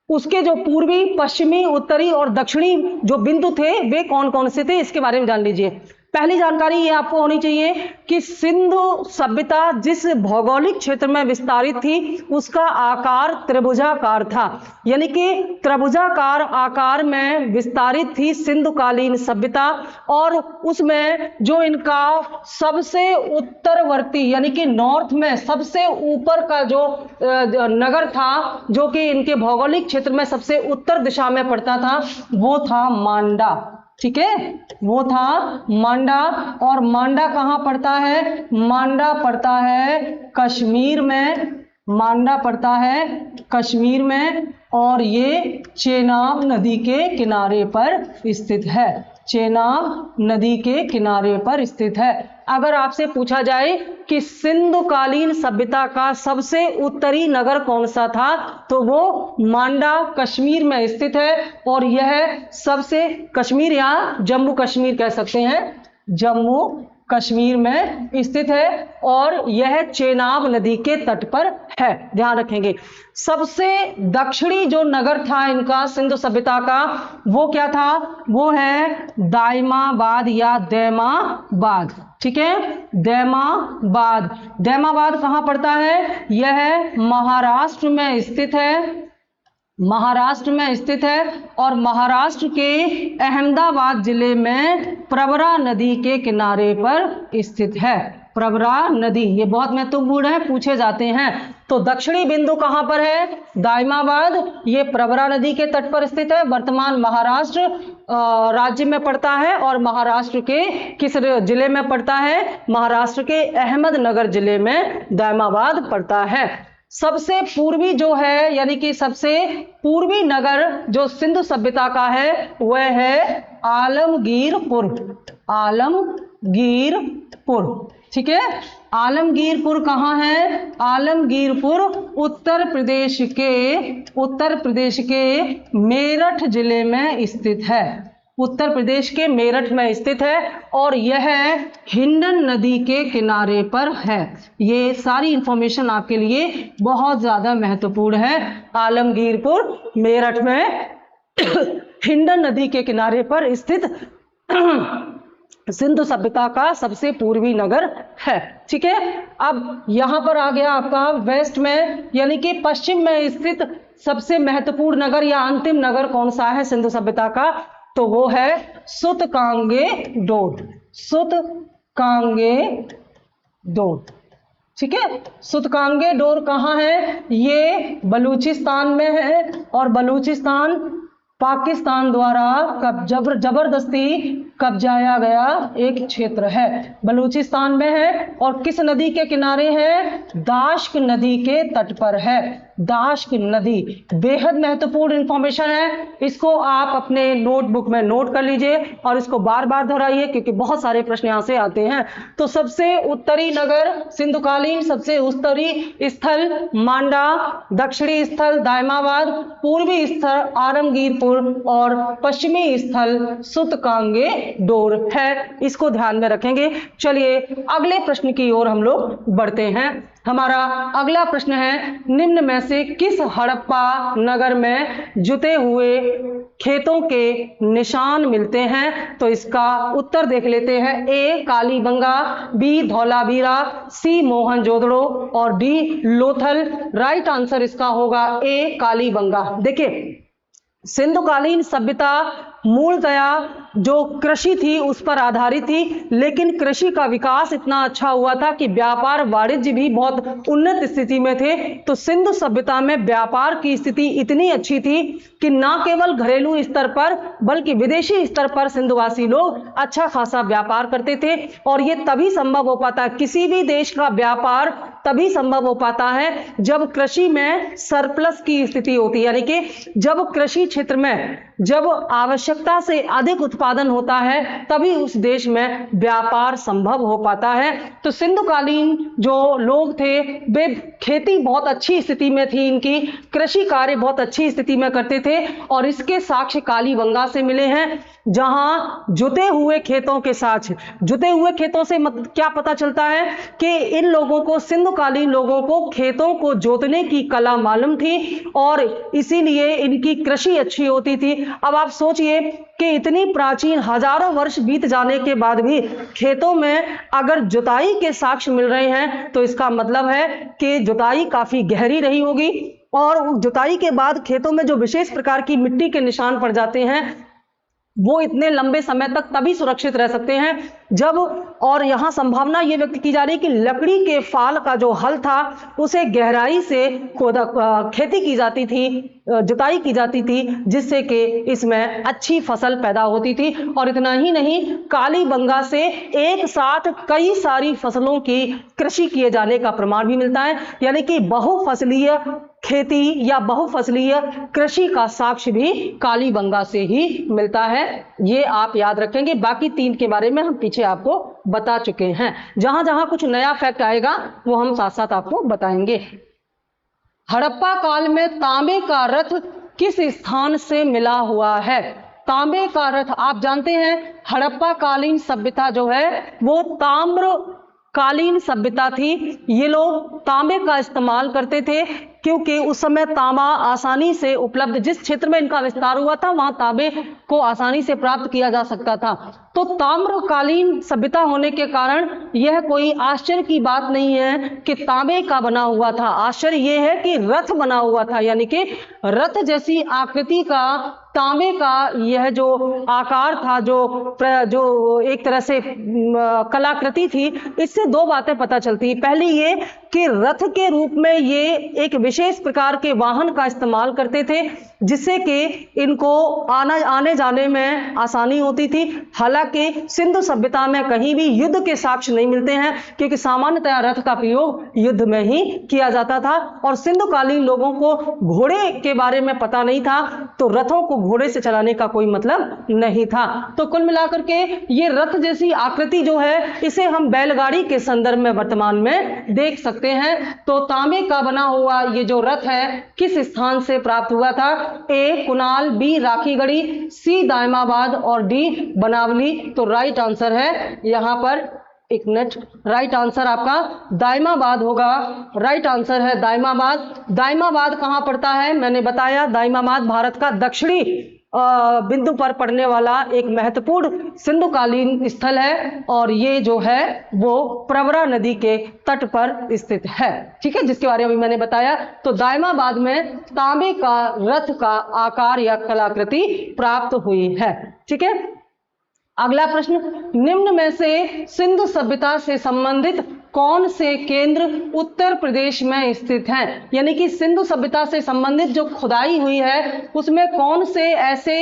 [SPEAKER 1] उसके जो पूर्वी, पश्चिमी, उत्तरी और दक्षिणी जो बिंदु थे वे कौन कौन से थे, इसके बारे में जान लीजिए। पहली जानकारी ये आपको होनी चाहिए कि सिंधु सभ्यता जिस भौगोलिक क्षेत्र में विस्तारित थी उसका आकार त्रिभुजाकार था, यानी कि त्रिभुजाकार आकार में विस्तारित थी सिंधुकालीन सभ्यता। और उसमें जो इनका सबसे उत्तरवर्ती यानी कि नॉर्थ में सबसे ऊपर का जो नगर था, जो कि इनके भौगोलिक क्षेत्र में सबसे उत्तर दिशा में पड़ता था, वो था मांडा। ठीक है, वो था मांडा। और मांडा कहाँ पड़ता है? मांडा पड़ता है कश्मीर में। मांडा पड़ता है कश्मीर में और ये चेनाब नदी के किनारे पर स्थित है। चेनाब नदी के किनारे पर स्थित है। अगर आपसे पूछा जाए कि सिंधुकालीन सभ्यता का सबसे उत्तरी नगर कौन सा था, तो वो मांडा कश्मीर में स्थित है। और यह सबसे, कश्मीर या जम्मू कश्मीर कह सकते हैं, जम्मू कश्मीर में स्थित है और यह चेनाब नदी के तट पर है, ध्यान रखेंगे। सबसे दक्षिणी जो नगर था इनका सिंधु सभ्यता का, वो क्या था? वो है दायमाबाद या दैमाबाद। ठीक है, दैमाबाद। दैमाबाद कहाँ पड़ता है? यह महाराष्ट्र में स्थित है। महाराष्ट्र में स्थित है और महाराष्ट्र के अहमदाबाद जिले में प्रवरा नदी के किनारे पर स्थित है। प्रवरा नदी, ये बहुत महत्वपूर्ण है, पूछे जाते हैं। तो दक्षिणी बिंदु कहां पर है? दायमाबाद। ये प्रवरा नदी के तट पर स्थित है, वर्तमान महाराष्ट्र राज्य में पड़ता है। और महाराष्ट्र के किस जिले में पड़ता है? महाराष्ट्र के अहमदनगर जिले में दायमाबाद पड़ता है। सबसे पूर्वी जो है, यानी कि सबसे पूर्वी नगर जो सिंधु सभ्यता का है वह है आलमगीरपुर। आलमगीरपुर, ठीक है। आलमगीरपुर कहाँ है? आलमगीरपुर उत्तर प्रदेश के मेरठ जिले में स्थित है। उत्तर प्रदेश के मेरठ में स्थित है और यह हिंडन नदी के किनारे पर है। ये सारी इंफॉर्मेशन आपके लिए बहुत ज्यादा महत्वपूर्ण है। आलमगीरपुर मेरठ में हिंडन नदी के किनारे पर स्थित सिंधु सभ्यता का सबसे पूर्वी नगर है। ठीक है, अब यहां पर आ गया आपका वेस्ट में यानी कि पश्चिम में स्थित सबसे महत्वपूर्ण नगर या अंतिम नगर कौन सा है सिंधु सभ्यता का, तो वो है सुतकांगेडोर। सुतकांगेडोर, ठीक है। सुतकांगेडोर कहाँ है, ये बलूचिस्तान में है और बलूचिस्तान पाकिस्तान द्वारा जबरदस्ती कब्जाया गया एक क्षेत्र है, बलूचिस्तान में है और किस नदी के किनारे है, दाश्क नदी के तट पर है। दाश्क नदी बेहद महत्वपूर्ण इंफॉर्मेशन है, इसको आप अपने नोटबुक में नोट कर लीजिए और इसको बार बार दोहराइए क्योंकि बहुत सारे प्रश्न यहाँ से आते हैं। तो सबसे उत्तरी नगर सिंधुकालीन, सबसे उत्तरी स्थल मांडा, दक्षिणी स्थल दायमाबाद, पूर्वी स्थल आलमगीरपुर और पश्चिमी स्थल सुतकांगेडोर है। इसको ध्यान में रखेंगे। चलिए अगले प्रश्न की ओर हम लोग बढ़ते हैं। हमारा अगला प्रश्न है, निम्न में से किस हड़प्पा नगर में जुते हुए खेतों के निशान मिलते हैं, तो इसका उत्तर देख लेते हैं। ए कालीबंगा, बी धौलावीरा, सी मोहनजोदड़ो और डी लोथल। राइट आंसर इसका होगा ए कालीबंगा। देखिए सिंधुकालीन सभ्यता मूलतया जो कृषि थी उस पर आधारित थी, लेकिन कृषि का विकास इतना अच्छा हुआ था कि व्यापार वाणिज्य भी बहुत उन्नत स्थिति में थे। तो सिंधु सभ्यता में व्यापार की स्थिति इतनी अच्छी थी कि न केवल घरेलू स्तर पर बल्कि विदेशी स्तर पर सिंधुवासी लोग अच्छा खासा व्यापार करते थे। और ये तभी संभव हो पाता है, किसी भी देश का व्यापार तभी संभव हो पाता है जब कृषि में सरप्लस की स्थिति होती है, यानी कि जब कृषि क्षेत्र में जब आवश्यकता से अधिक उत्पादन होता है तभी उस देश में व्यापार संभव हो पाता है। तो सिंधुकालीन जो लोग थे वे खेती बहुत अच्छी स्थिति में थी, इनकी कृषि कार्य बहुत अच्छी स्थिति में करते थे और इसके साक्ष्य कालीबंगा से मिले हैं, जहां जुते हुए खेतों के साक्ष्य। जुते हुए खेतों से क्या पता चलता है कि इन लोगों को, सिंधुकालीन लोगों को खेतों को जोतने की कला मालूम थी और इसीलिए इनकी कृषि अच्छी होती थी। अब आप सोचिए कि इतनी प्राचीन हजारों वर्ष बीत जाने के बाद भी खेतों में अगर जुताई के साक्ष्य मिल रहे हैं तो इसका मतलब है कि जुताई काफी गहरी रही होगी और जुताई के बाद खेतों में जो विशेष प्रकार की मिट्टी के निशान पड़ जाते हैं वो इतने लंबे समय तक तभी सुरक्षित रह सकते हैं जब, और यहां संभावना ये व्यक्त की जा रही है कि लकड़ी के फाल का जो हल था उसे गहराई से खेती की जाती थी, जुताई की जाती थी, जिससे कि इसमें अच्छी फसल पैदा होती थी। और इतना ही नहीं, कालीबंगा से एक साथ कई सारी फसलों की कृषि किए जाने का प्रमाण भी मिलता है, यानी कि बहुफसलीय खेती या बहुफसलीय कृषि का साक्ष्य भी कालीबंगा से ही मिलता है। ये आप याद रखेंगे। बाकी तीन के बारे में हम पीछे आपको बता चुके हैं। जहां जहां कुछ नया फैक्ट आएगा वो हम साथ साथ आपको बताएंगे। हड़प्पा काल में तांबे का रथ किस स्थान से मिला हुआ है? तांबे का रथ, आप जानते हैं हड़प्पा कालीन सभ्यता जो है वो ताम्र कालीन सभ्यता थी। ये लोग तांबे का इस्तेमाल करते थे क्योंकि उस समय तांबा आसानी से उपलब्ध, जिस क्षेत्र में इनका विस्तार हुआ था वहां तांबे को आसानी से प्राप्त किया जा सकता था। तो ताम्रकालीन सभ्यता होने के कारण यह कोई आश्चर्य की बात नहीं है कि तांबे का बना हुआ था। आश्चर्य यह है कि रथ बना हुआ था, यानी कि रथ जैसी आकृति का तांबे का यह जो आकार था, जो एक तरह से कलाकृति थी, इससे दो बातें पता चलती। पहली ये कि रथ के रूप में ये एक विशेष प्रकार के वाहन का इस्तेमाल करते थे जिससे कि इनको आने जाने में आसानी होती थी। हालांकि सिंधु सभ्यता में कहीं भी युद्ध के साक्ष्य नहीं मिलते हैं क्योंकि सामान्यतः रथ का प्रयोग युद्ध में ही किया जाता था और सिंधुकालीन लोगों को घोड़े के बारे में पता नहीं था, तो रथों को घोड़े से चलाने का कोई मतलब नहीं था। तो कुल मिलाकर के ये रथ जैसी आकृति जो है इसे हम बैलगाड़ी के संदर्भ में वर्तमान में देख सकते हैं। तो तांबे का बना हुआ ये जो रथ है किस स्थान से प्राप्त हुआ था? ए कुनाल, बी राखीगढ़ी, सी दायमाबाद और डी बनावली। तो राइट आंसर है यहां पर, एक मिनट, राइट आंसर आपका दायमाबाद होगा। राइट आंसर है दायमाबाद। दायमाबाद कहां पड़ता है? मैंने बताया दायमाबाद भारत का दक्षिणी बिंदु पर पड़ने वाला एक महत्वपूर्ण सिंधुकालीन स्थल है और ये जो है वो प्रवरा नदी के तट पर स्थित है। ठीक है, जिसके बारे में मैंने बताया। तो दायमाबाद में तांबे का रथ का आकार या कलाकृति प्राप्त हुई है। ठीक है, अगला प्रश्न, निम्न में से सिंधु सभ्यता से संबंधित कौन से केंद्र उत्तर प्रदेश में स्थित हैं? यानी कि सिंधु सभ्यता से संबंधित जो खुदाई हुई है उसमें कौन से ऐसे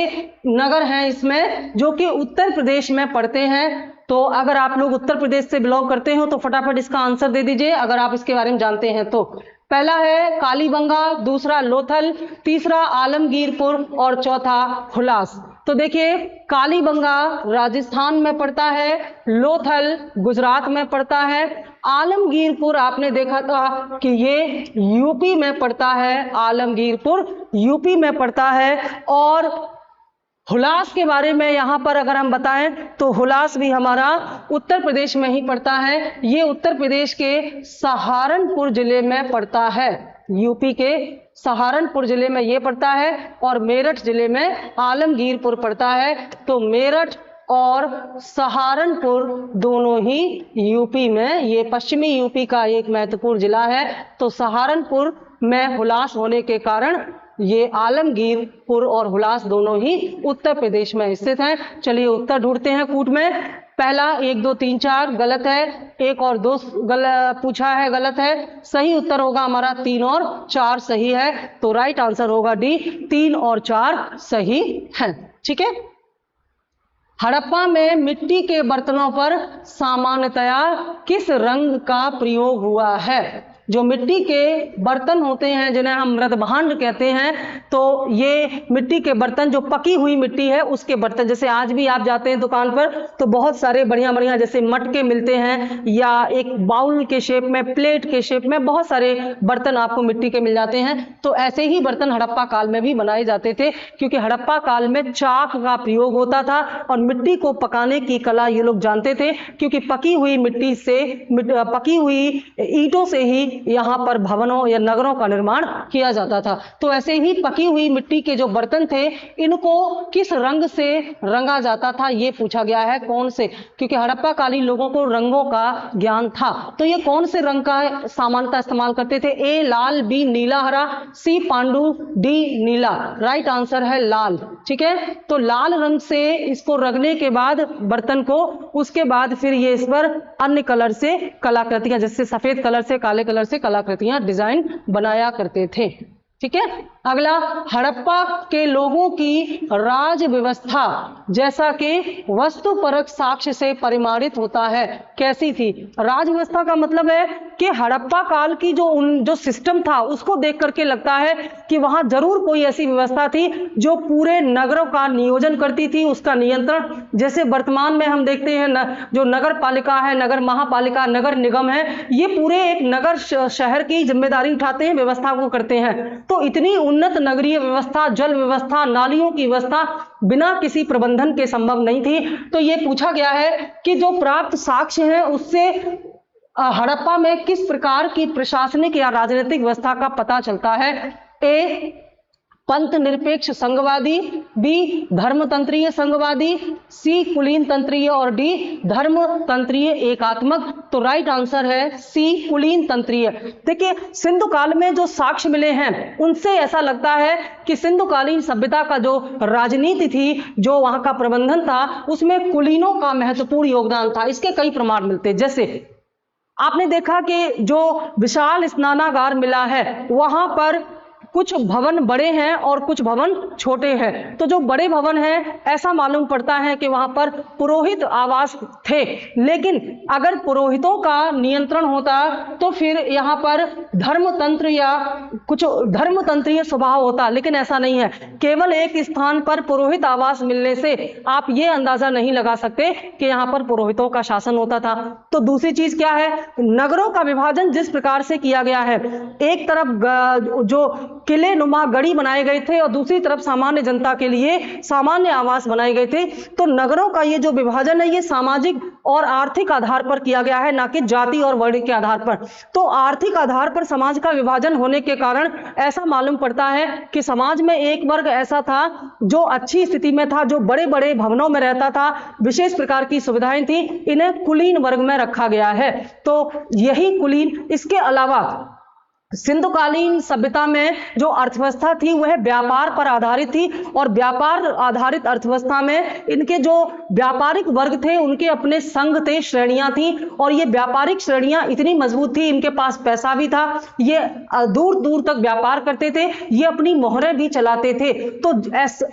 [SPEAKER 1] नगर हैं इसमें जो कि उत्तर प्रदेश में पड़ते हैं? तो अगर आप लोग उत्तर प्रदेश से बिलोंग करते हो तो फटाफट इसका आंसर दे दीजिए अगर आप इसके बारे में जानते हैं तो। पहला है कालीबंगा, दूसरा लोथल, तीसरा आलमगीरपुर और चौथा हुलास। तो देखिए, कालीबंगा राजस्थान में पड़ता है, लोथल गुजरात में पड़ता है, आलमगीरपुर आपने देखा था कि ये यूपी में पड़ता है, आलमगीरपुर यूपी में पड़ता है। और हुलास के बारे में यहाँ पर अगर हम बताएं तो हुलास भी हमारा उत्तर प्रदेश में ही पड़ता है। ये उत्तर प्रदेश के सहारनपुर जिले में पड़ता है, यूपी के सहारनपुर जिले में ये पड़ता है और मेरठ जिले में आलमगीरपुर पड़ता है। तो मेरठ और सहारनपुर दोनों ही यूपी में, ये पश्चिमी यूपी का एक महत्वपूर्ण जिला है। तो सहारनपुर में हुलास होने के कारण ये आलमगीरपुर और हुलास दोनों ही उत्तर प्रदेश में स्थित हैं। चलिए उत्तर ढूंढते हैं कूट में। पहला 1 2 3 4 गलत है, 1 और 2 पूछा है गलत है। सही उत्तर होगा हमारा 3 और 4 सही है। तो राइट आंसर होगा डी, 3 और 4 सही है। ठीक है, हड़प्पा में मिट्टी के बर्तनों पर सामान्यतया किस रंग का प्रयोग हुआ है? जो मिट्टी के बर्तन होते हैं जिन्हें हम मृदभांड कहते हैं, तो ये मिट्टी के बर्तन, जो पकी हुई मिट्टी है उसके बर्तन, जैसे आज भी आप जाते हैं दुकान पर तो बहुत सारे बढ़िया बढ़िया जैसे मटके मिलते हैं या एक बाउल के शेप में, प्लेट के शेप में बहुत सारे बर्तन आपको मिट्टी के मिल जाते हैं। तो ऐसे ही बर्तन हड़प्पा काल में भी बनाए जाते थे, क्योंकि हड़प्पा काल में चाक का प्रयोग होता था और मिट्टी को पकाने की कला ये लोग जानते थे, क्योंकि पकी हुई मिट्टी से, पकी हुई ईंटों से ही यहाँ पर भवनों या नगरों का निर्माण किया जाता था। तो ऐसे ही पकी हुई मिट्टी के जो बर्तन थे इनको किस रंग से रंगा जाता था ये पूछा गया है, कौन से, क्योंकि हड़प्पा कालीन लोगों को रंगों का ज्ञान था। तो ये कौन से रंग का सामान्यतः इस्तेमाल करते थे? ए लाल, बी नीला हरा, सी पांडु, डी नीला। राइट आंसर है लाल। ठीक है, तो लाल रंग से इसको रंगने के बाद बर्तन को, उसके बाद फिर ये इस पर अन्य कलर से कलाकृतियां, जैसे सफेद कलर से, काले कलर से कलाकृतियां डिजाइन बनाया करते थे। ठीक है, अगला, हड़प्पा के लोगों की राज व्यवस्था जैसा कि वस्तुपरक साक्ष्य से परिमाणित होता है, कैसी थी? राज व्यवस्था का मतलब है कि हड़प्पा काल की जो सिस्टम था उसको देख करके लगता है कि वहां जरूर कोई ऐसी व्यवस्था थी जो पूरे नगरों का नियोजन करती थी, उसका नियंत्रण। जैसे वर्तमान में हम देखते हैं जो नगर पालिका है, नगर महापालिका, नगर निगम है, ये पूरे एक नगर शहर की जिम्मेदारी उठाते हैं, व्यवस्था को करते हैं। तो इतनी उन्नत नगरीय व्यवस्था, जल व्यवस्था, नालियों की व्यवस्था बिना किसी प्रबंधन के संभव नहीं थी। तो ये पूछा गया है कि जो प्राप्त साक्ष्य है उससे हड़प्पा में किस प्रकार की प्रशासनिक या राजनीतिक व्यवस्था का पता चलता है? ए पंथ निरपेक्ष संघवादी, बी धर्मतंत्रीय संघवादी, सी कुलीन तंत्रीय और डी धर्मतंत्रीय एकात्मक। तो राइट आंसर है सी कुलीन तंत्रीय। देखिए, सिंधु काल में जो साक्ष्य मिले हैं उनसे ऐसा लगता है कि सिंधुकालीन सभ्यता का जो राजनीति थी, जो वहां का प्रबंधन था, उसमें कुलीनों का महत्वपूर्ण योगदान था। इसके कई प्रमाण मिलते, जैसे आपने देखा कि जो विशाल स्नानागार मिला है वहां पर कुछ भवन बड़े हैं और कुछ भवन छोटे हैं। तो जो बड़े भवन हैं ऐसा मालूम पड़ता है कि वहां पर पुरोहित आवास थे, लेकिन अगर पुरोहितों का नियंत्रण होता तो फिर यहाँ पर धर्मतंत्र या कुछ धर्मतंत्रीय स्वभाव होता, लेकिन ऐसा नहीं है। केवल एक स्थान पर पुरोहित आवास मिलने से आप ये अंदाजा नहीं लगा सकते कि यहाँ पर पुरोहितों का शासन होता था। तो दूसरी चीज क्या है? नगरों का विभाजन जिस प्रकार से किया गया है, एक तरफ जो किले नुमा गढ़ी बनाए गए थे और दूसरी तरफ सामान्य जनता के लिए सामान्य आवास बनाए गए थे। तो नगरों का ये जो विभाजन है ये सामाजिक और आर्थिक आधार पर किया गया है, ना कि जाति और वर्ण के आधार पर। तो आर्थिक आधार पर समाज का विभाजन होने के कारण ऐसा मालूम पड़ता है कि समाज में एक वर्ग ऐसा था जो अच्छी स्थिति में था, जो बड़े बड़े भवनों में रहता था, विशेष प्रकार की सुविधाएं थी, इन्हें कुलीन वर्ग में रखा गया है। तो यही कुलीन, इसके अलावा सिंधुकालीन सभ्यता में जो अर्थव्यवस्था थी वह व्यापार पर आधारित थी, और व्यापार आधारित अर्थव्यवस्था में इनके जो व्यापारिक वर्ग थे उनके अपने संघ थे, श्रेणियां थी, और ये व्यापारिक श्रेणियां इतनी मजबूत थी, इनके पास पैसा भी था, ये दूर दूर तक व्यापार करते थे, ये अपनी मोहरें भी चलाते थे। तो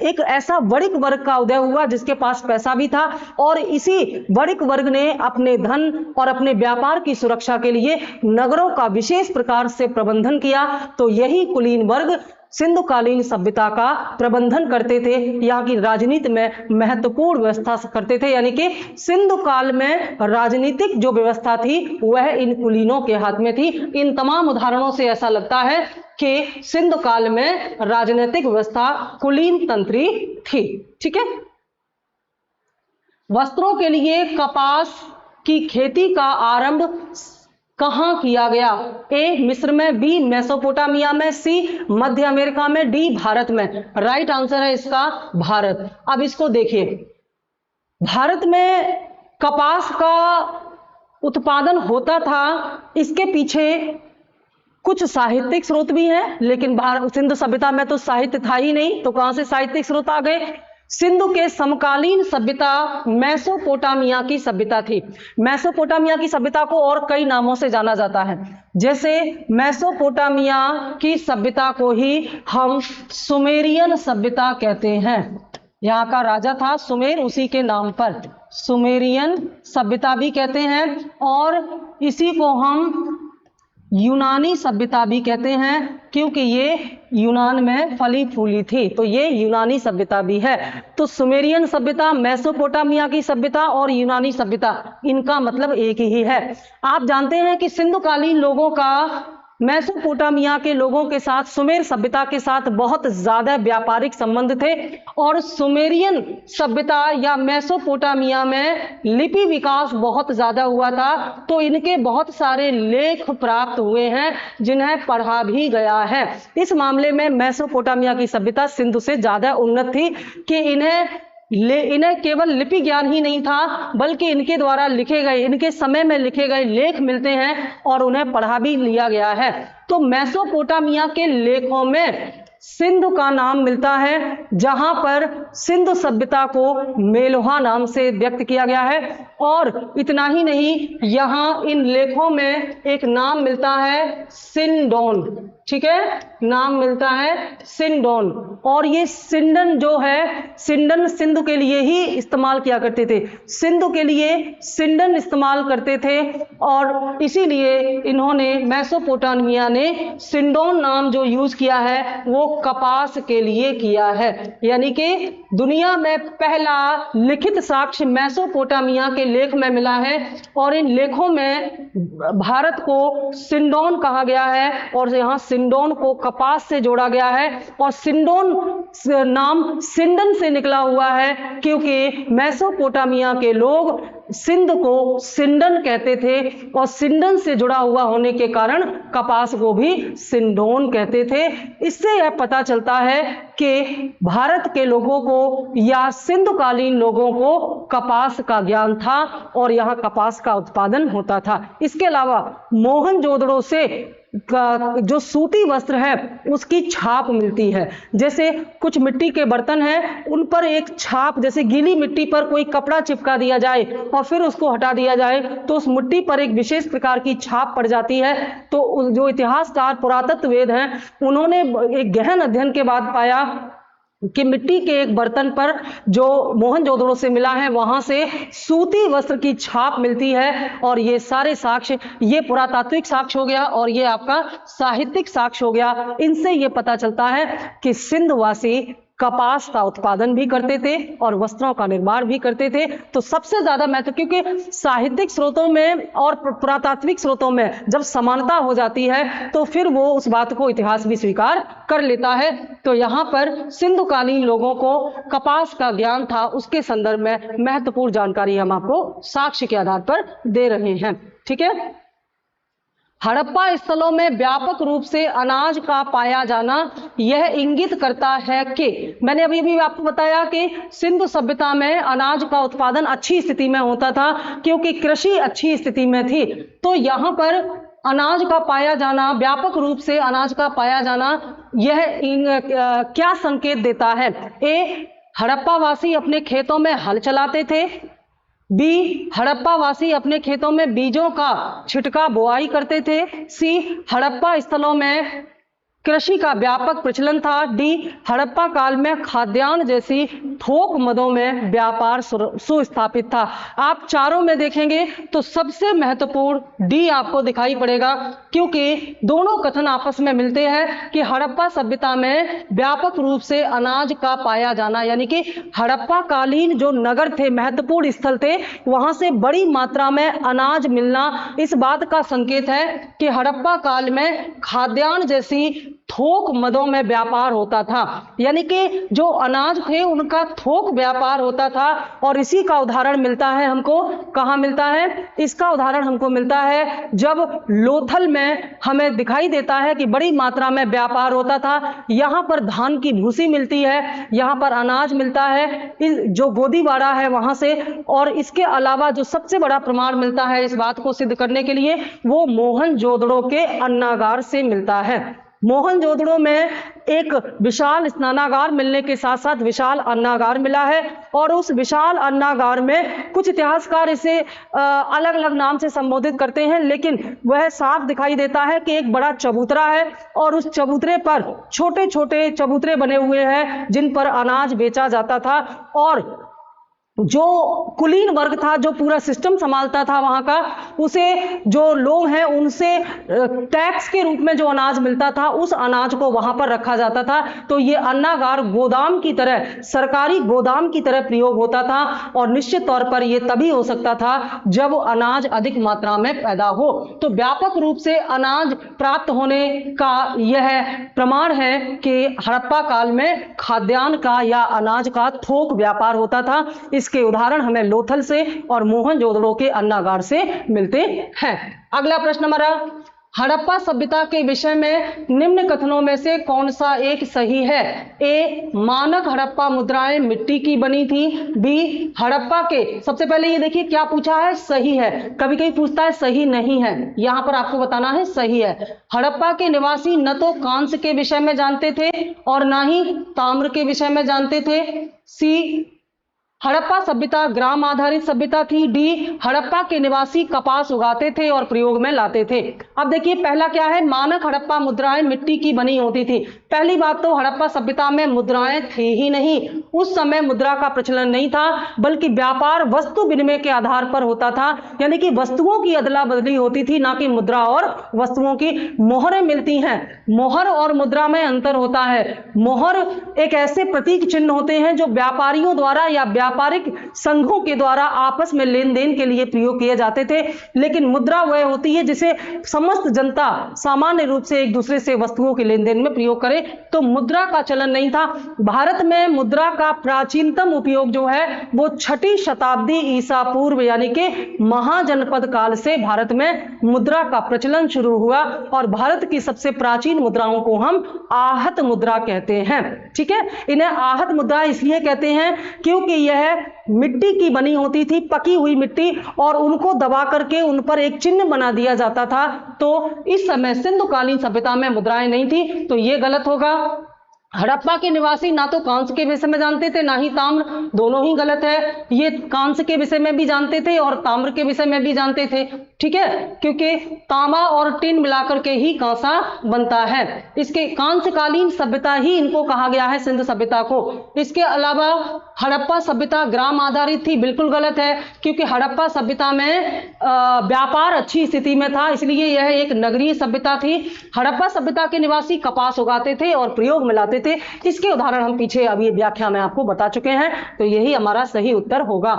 [SPEAKER 1] एक ऐसा वणिक वर्ग का उदय हुआ जिसके पास पैसा भी था, और इसी वणिक वर्ग ने अपने धन और अपने व्यापार की सुरक्षा के लिए नगरों का विशेष प्रकार से प्रबंधन किया। तो यही कुलीन वर्ग सिंधुकालीन सभ्यता का प्रबंधन करते थे, यहाँ की राजनीति में महत्वपूर्ण व्यवस्था करते थे। यानी कि सिंधु काल में राजनीतिक जो व्यवस्था थी वह इन कुलीनों के हाथ में थी। इन तमाम उदाहरणों से ऐसा लगता है कि सिंधु काल में राजनीतिक व्यवस्था कुलीन तंत्री थी। ठीक है। वस्त्रों के लिए कपास की खेती का आरंभ कहां किया गया? ए मिस्र में, बी मेसोपोटामिया में, सी मध्य अमेरिका में, डी भारत में। राइट आंसर है इसका भारत। अब इसको देखिए, भारत में कपास का उत्पादन होता था, इसके पीछे कुछ साहित्यिक स्रोत भी हैं, लेकिन सिंधु सभ्यता में तो साहित्य था ही नहीं, तो कहां से साहित्यिक स्रोत आ गए? सिंधु के समकालीन सभ्यता मेसोपोटामिया की सभ्यता थी। मेसोपोटामिया की सभ्यता को और कई नामों से जाना जाता है, जैसे मेसोपोटामिया की सभ्यता को ही हम सुमेरियन सभ्यता कहते हैं। यहाँ का राजा था सुमेर, उसी के नाम पर सुमेरियन सभ्यता भी कहते हैं, और इसी को हम यूनानी सभ्यता भी कहते हैं, क्योंकि ये यूनान में फली फूली थी, तो ये यूनानी सभ्यता भी है। तो सुमेरियन सभ्यता, मेसोपोटामिया की सभ्यता और यूनानी सभ्यता, इनका मतलब एक ही है। आप जानते हैं कि सिंधुकालीन लोगों का मेसोपोटामिया के लोगों के साथ, सुमेर सभ्यता के साथ बहुत ज्यादा व्यापारिक संबंध थे, और सुमेरियन सभ्यता या मेसोपोटामिया में लिपि विकास बहुत ज्यादा हुआ था, तो इनके बहुत सारे लेख प्राप्त हुए हैं जिन्हें पढ़ा भी गया है। इस मामले में मेसोपोटामिया की सभ्यता सिंधु से ज्यादा उन्नत थी कि इन्हें केवल लिपि ज्ञान ही नहीं था, बल्कि इनके द्वारा लिखे गए, इनके समय में लिखे गए लेख मिलते हैं और उन्हें पढ़ा भी लिया गया है। तो मेसोपोटामिया के लेखों में सिंधु का नाम मिलता है, जहां पर सिंधु सभ्यता को मेलोहा नाम से व्यक्त किया गया है। और इतना ही नहीं, यहां इन लेखों में एक नाम मिलता है सिंडोन। ठीक है, नाम मिलता है सिंडोन, और ये सिंडन जो है, सिंडन सिंधु के लिए ही इस्तेमाल किया करते थे, सिंधु के लिए सिंडन इस्तेमाल करते थे, और इसीलिए इन्होंने मेसोपोटामिया ने सिंडोन नाम जो यूज किया है वो कपास के लिए किया है। यानी कि दुनिया में पहला लिखित साक्ष्य मेसोपोटामिया के लेख में मिला है, और इन लेखों में भारत को सिंडोन कहा गया है, और यहाँ सिंडोन को कपास से जोड़ा गया है, और सिंडोन नाम सिंडन से निकला हुआ है, क्योंकि मेसोपोटामिया के लोग सिंध को सिंडन कहते थे, और सिंडन से जुड़ा हुआ होने के कारण कपास को भी सिंडोन कहते थे। इससे यह पता चलता है कि भारत के लोगों को या सिंधुकालीन लोगों को कपास का ज्ञान था, और यहाँ कपास का उत्पादन होता था। इसके अलावा मोहनजोदड़ो से जो सूती वस्त्र है उसकी छाप मिलती है। जैसे कुछ मिट्टी के बर्तन हैं, उन पर एक छाप, जैसे गीली मिट्टी पर कोई कपड़ा चिपका दिया जाए और फिर उसको हटा दिया जाए तो उस मिट्टी पर एक विशेष प्रकार की छाप पड़ जाती है। तो जो इतिहासकार, पुरातत्ववेद हैं, उन्होंने एक गहन अध्ययन के बाद पाया कि मिट्टी के एक बर्तन पर जो मोहनजोदड़ो से मिला है वहां से सूती वस्त्र की छाप मिलती है। और ये सारे साक्ष्य, ये पुरातात्विक साक्ष्य हो गया और ये आपका साहित्यिक साक्ष्य हो गया। इनसे ये पता चलता है कि सिंधवासी कपास का उत्पादन भी करते थे और वस्त्रों का निर्माण भी करते थे। तो सबसे ज्यादा महत्व, क्योंकि साहित्यिक स्रोतों में और पुरातात्विक स्रोतों में जब समानता हो जाती है तो फिर वो उस बात को इतिहास भी स्वीकार कर लेता है। तो यहाँ पर सिंधुकालीन लोगों को कपास का ज्ञान था, उसके संदर्भ में महत्वपूर्ण जानकारी हम आपको साक्ष्य के आधार पर दे रहे हैं। ठीक है। हड़प्पा स्थलों में व्यापक रूप से अनाज का पाया जाना यह इंगित करता है कि, मैंने अभी भी आपको बताया कि सिंधु सभ्यता में अनाज का उत्पादन अच्छी स्थिति में होता था क्योंकि कृषि अच्छी स्थिति में थी। तो यहाँ पर अनाज का पाया जाना, व्यापक रूप से अनाज का पाया जाना, यह क्या संकेत देता है? ए, हड़प्पा वासी अपने खेतों में हल चलाते थे। बी, हड़प्पा वासी अपने खेतों में बीजों का छिटका बोआई करते थे। सी, हड़प्पा स्थलों में कृषि का व्यापक प्रचलन था। डी, हड़प्पा काल में खाद्यान्न जैसी थोक मदों में व्यापार सुस्थापित था। आप चारों में देखेंगे तो सबसे महत्वपूर्ण डी आपको दिखाई पड़ेगा, क्योंकि दोनों कथन आपस में मिलते हैं कि हड़प्पा सभ्यता में व्यापक रूप से अनाज का पाया जाना, यानी कि हड़प्पा कालीन जो नगर थे, महत्वपूर्ण स्थल थे, वहां से बड़ी मात्रा में अनाज मिलना इस बात का संकेत है कि हड़प्पा काल में खाद्यान्न जैसी थोक मदों में व्यापार होता था, यानी कि जो अनाज थे उनका थोक व्यापार होता था। और इसी का उदाहरण मिलता है हमको, कहाँ मिलता है? इसका उदाहरण हमको मिलता है जब लोथल में हमें दिखाई देता है कि बड़ी मात्रा में व्यापार होता था। यहाँ पर धान की भूसी मिलती है, यहाँ पर अनाज मिलता है जो गोदीवाड़ा है वहां से। और इसके अलावा जो सबसे बड़ा प्रमाण मिलता है इस बात को सिद्ध करने के लिए, वो मोहनजोदड़ो के अन्नागार से मिलता है। मोहनजोदड़ो में एक विशाल स्नानागार मिलने के साथ साथ विशाल अन्नागार मिला है, और उस विशाल अन्नागार में कुछ इतिहासकार इसे अलग अलग नाम से संबोधित करते हैं, लेकिन वह साफ दिखाई देता है कि एक बड़ा चबूतरा है और उस चबूतरे पर छोटे छोटे चबूतरे बने हुए हैं जिन पर अनाज बेचा जाता था। और जो कुलीन वर्ग था, जो पूरा सिस्टम संभालता था वहां का, उसे जो लोग हैं उनसे टैक्स के रूप में जो अनाज मिलता था उस अनाज को वहां पर रखा जाता था। तो ये अन्नागार गोदाम की तरह, सरकारी गोदाम की तरह प्रयोग होता था, और निश्चित तौर पर यह तभी हो सकता था जब अनाज अधिक मात्रा में पैदा हो। तो व्यापक रूप से अनाज प्राप्त होने का यह प्रमाण है कि हड़प्पा काल में खाद्यान्न का या अनाज का थोक व्यापार होता था। इसके उदाहरण हमें लोथल से और मोहनजोदड़ो के अन्नागार से मिलते हैं। अगला प्रश्न हमारा, हड़प्पा सभ्यता के विषय में निम्न कथनों में से कौन सा एक सही है? ए, मानक हड़प्पा मुद्राएं मिट्टी की बनी थी। बी, हड़प्पा के, सबसे पहले ये देखिए क्या पूछा है, सही है। कभी कभी पूछता है सही नहीं है, यहां पर आपको बताना है सही है। हड़प्पा के निवासी न तो कांस्य के विषय में जानते थे और ना ही ताम्र के विषय में जानते थे। सी, हड़प्पा सभ्यता ग्राम आधारित सभ्यता थी। डी, हड़प्पा के निवासी कपास उगाते थे और प्रयोग में लाते थे। अब देखिए पहला क्या है, मानक हड़प्पा मुद्राएं मिट्टी की बनी होती थी। पहली बात तो हड़प्पा सभ्यता में मुद्राएं थी ही नहीं, उस समय मुद्रा का प्रचलन नहीं था, बल्कि व्यापार वस्तु विनिमय के आधार पर होता था, यानी कि वस्तुओं की अदला बदली होती थी, ना कि मुद्रा और वस्तुओं की। मोहरें मिलती हैं, मोहर और मुद्रा में अंतर होता है। मोहर एक ऐसे प्रतीक चिन्ह होते हैं जो व्यापारियों द्वारा या व्यापारिक संघों के द्वारा आपस में लेन देन के लिए प्रयोग किए जाते थे, लेकिन मुद्रा वह होती है जिसे समस्त जनता सामान्य रूप से एक दूसरे से वस्तुओं के लेन देन में प्रयोग करे। तो मुद्रा का चलन नहीं था। भारत में मुद्रा का प्राचीनतम उपयोग जो है वो 6ठी शताब्दी ईसा पूर्व, यानी कि महाजनपद काल से भारत में मुद्रा का प्रचलन शुरू हुआ, और भारत की सबसे प्राचीन मुद्राओं को हम आहत मुद्रा कहते हैं। ठीक है, इन्हें आहत मुद्रा इसलिए कहते हैं क्योंकि यह मिट्टी की बनी होती थी, पकी हुई मिट्टी, और उनको दबा करके उन पर एक चिन्ह बना दिया जाता था। तो इस समय सिंधुकालीन सभ्यता में मुद्राएं नहीं थी, तो यह गलत होगा। हड़प्पा के निवासी ना तो कांस्य के विषय में जानते थे ना ही ताम्र, दोनों ही गलत है। ये कांस्य के विषय में भी जानते थे और ताम्र के विषय में भी जानते थे। ठीक है, क्योंकि तांबा और टिन मिलाकर के ही कांसा बनता है। इसके कांस्यकालीन सभ्यता ही इनको कहा गया है, सिंधु सभ्यता को। इसके अलावा हड़प्पा सभ्यता ग्राम आधारित थी, बिल्कुल गलत है, क्योंकि हड़प्पा सभ्यता में व्यापार अच्छी स्थिति में था, इसलिए यह एक नगरीय सभ्यता थी। हड़प्पा सभ्यता के निवासी कपास उगाते थे और प्रयोग में लाते थे। थे। इसके उदाहरण हम पीछे अभी व्याख्या में आपको बता चुके हैं, तो यही हमारा सही उत्तर होगा।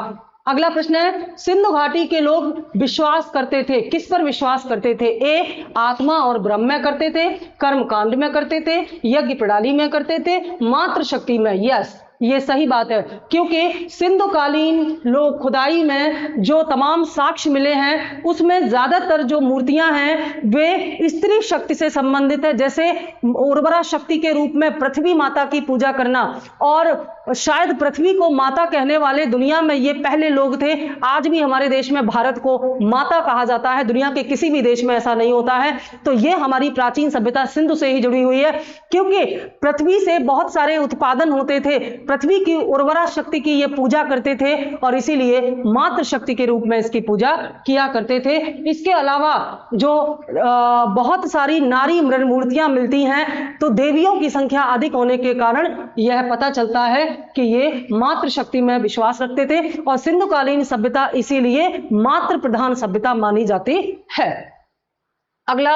[SPEAKER 1] अगला प्रश्न है, सिंधु घाटी के लोग विश्वास करते थे, किस पर विश्वास करते थे? ए आत्मा और ब्रह्म में करते थे, कर्म कांड में करते थे, यज्ञ प्रणाली में करते थे, मात्र शक्ति में। यस, ये सही बात है, क्योंकि सिंधुकालीन लोग खुदाई में जो तमाम साक्ष्य मिले हैं उसमें ज्यादातर जो मूर्तियां हैं वे स्त्री शक्ति से संबंधित है, जैसे उर्वरा शक्ति के रूप में पृथ्वी माता की पूजा करना, और शायद पृथ्वी को माता कहने वाले दुनिया में ये पहले लोग थे। आज भी हमारे देश में भारत को माता कहा जाता है, दुनिया के किसी भी देश में ऐसा नहीं होता है। तो ये हमारी प्राचीन सभ्यता सिंधु से ही जुड़ी हुई है, क्योंकि पृथ्वी से बहुत सारे उत्पादन होते थे, पृथ्वी की उर्वरा शक्ति की ये पूजा करते थे और इसीलिए मातृ शक्ति के रूप में इसकी पूजा किया करते थे। इसके अलावा जो बहुत सारी नारी मूर्तियां मिलती हैं, तो देवियों की संख्या अधिक होने के कारण यह पता चलता है कि ये मातृ शक्ति में विश्वास रखते थे और सिंधुकालीन सभ्यता इसीलिए मातृ प्रधान सभ्यता मानी जाती है। अगला,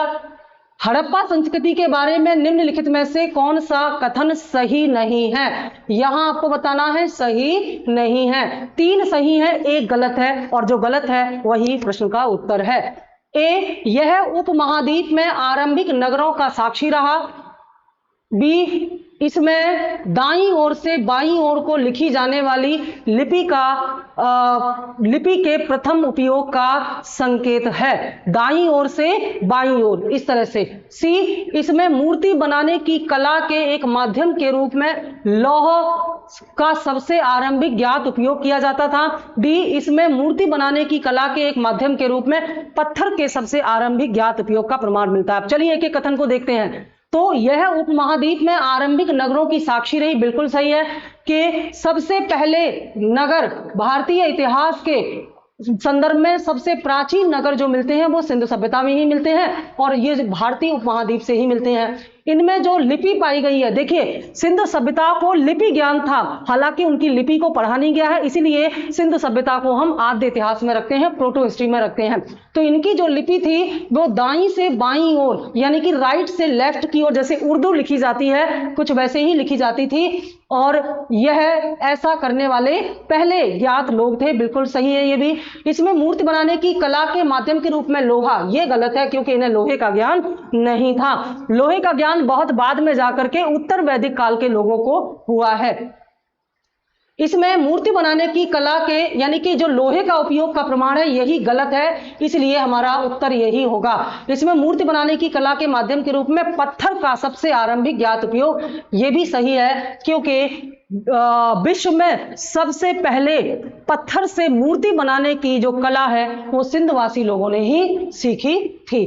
[SPEAKER 1] हड़प्पा संस्कृति के बारे में निम्नलिखित में से कौन सा कथन सही नहीं है? यहां आपको बताना है सही नहीं है। 3 सही है, 1 गलत है, और जो गलत है वही प्रश्न का उत्तर है। ए, यह उपमहाद्वीप में आरंभिक नगरों का साक्षी रहा। बी, इसमें दाईं ओर से बाईं ओर को लिखी जाने वाली लिपि के प्रथम उपयोग का संकेत है, दाईं ओर से बाईं ओर, इस तरह से। सी, इसमें मूर्ति बनाने की कला के एक माध्यम के रूप में लौह का सबसे आरंभिक ज्ञात उपयोग किया जाता था। डी, इसमें मूर्ति बनाने की कला के एक माध्यम के रूप में पत्थर के सबसे आरंभिक ज्ञात उपयोग का प्रमाण मिलता है। अब चलिए एक एक कथन को देखते हैं। तो यह उपमहाद्वीप में आरंभिक नगरों की साक्षी रही, बिल्कुल सही है कि सबसे पहले नगर भारतीय इतिहास के संदर्भ में सबसे प्राचीन नगर जो मिलते हैं वो सिंधु सभ्यता में ही मिलते हैं और ये भारतीय उपमहाद्वीप से ही मिलते हैं। इनमें जो लिपि पाई गई है, देखिए सिंधु सभ्यता को लिपि ज्ञान था, हालांकि उनकी लिपि को पढ़ा नहीं गया है, इसीलिए सिंधु सभ्यता को हम आद्य इतिहास में रखते हैं, प्रोटो हिस्ट्री में रखते हैं। तो इनकी जो लिपि थी वो दाईं से बाईं ओर, यानी कि राइट से लेफ्ट की ओर, जैसे उर्दू लिखी जाती है कुछ वैसे ही लिखी जाती थी, और यह ऐसा करने वाले पहले ज्ञात लोग थे, बिल्कुल सही है ये भी। इसमें मूर्ति बनाने की कला के माध्यम के रूप में लोहा, ये गलत है क्योंकि इन्हें लोहे का ज्ञान नहीं था। लोहे का ज्ञान बहुत बाद में जाकर के उत्तर वैदिक काल के लोगों को हुआ है। इसमें मूर्ति बनाने की कला के, यानी कि जो लोहे का उपयोग का प्रमाण है, यही गलत है, इसलिए हमारा उत्तर यही होगा। इसमें मूर्ति बनाने की कला के माध्यम के रूप में पत्थर का सबसे आरंभिक ज्ञात उपयोग, ये भी सही है, क्योंकि विश्व में सबसे पहले पत्थर से मूर्ति बनाने की जो कला है वो सिंधवासी लोगों ने ही सीखी थी।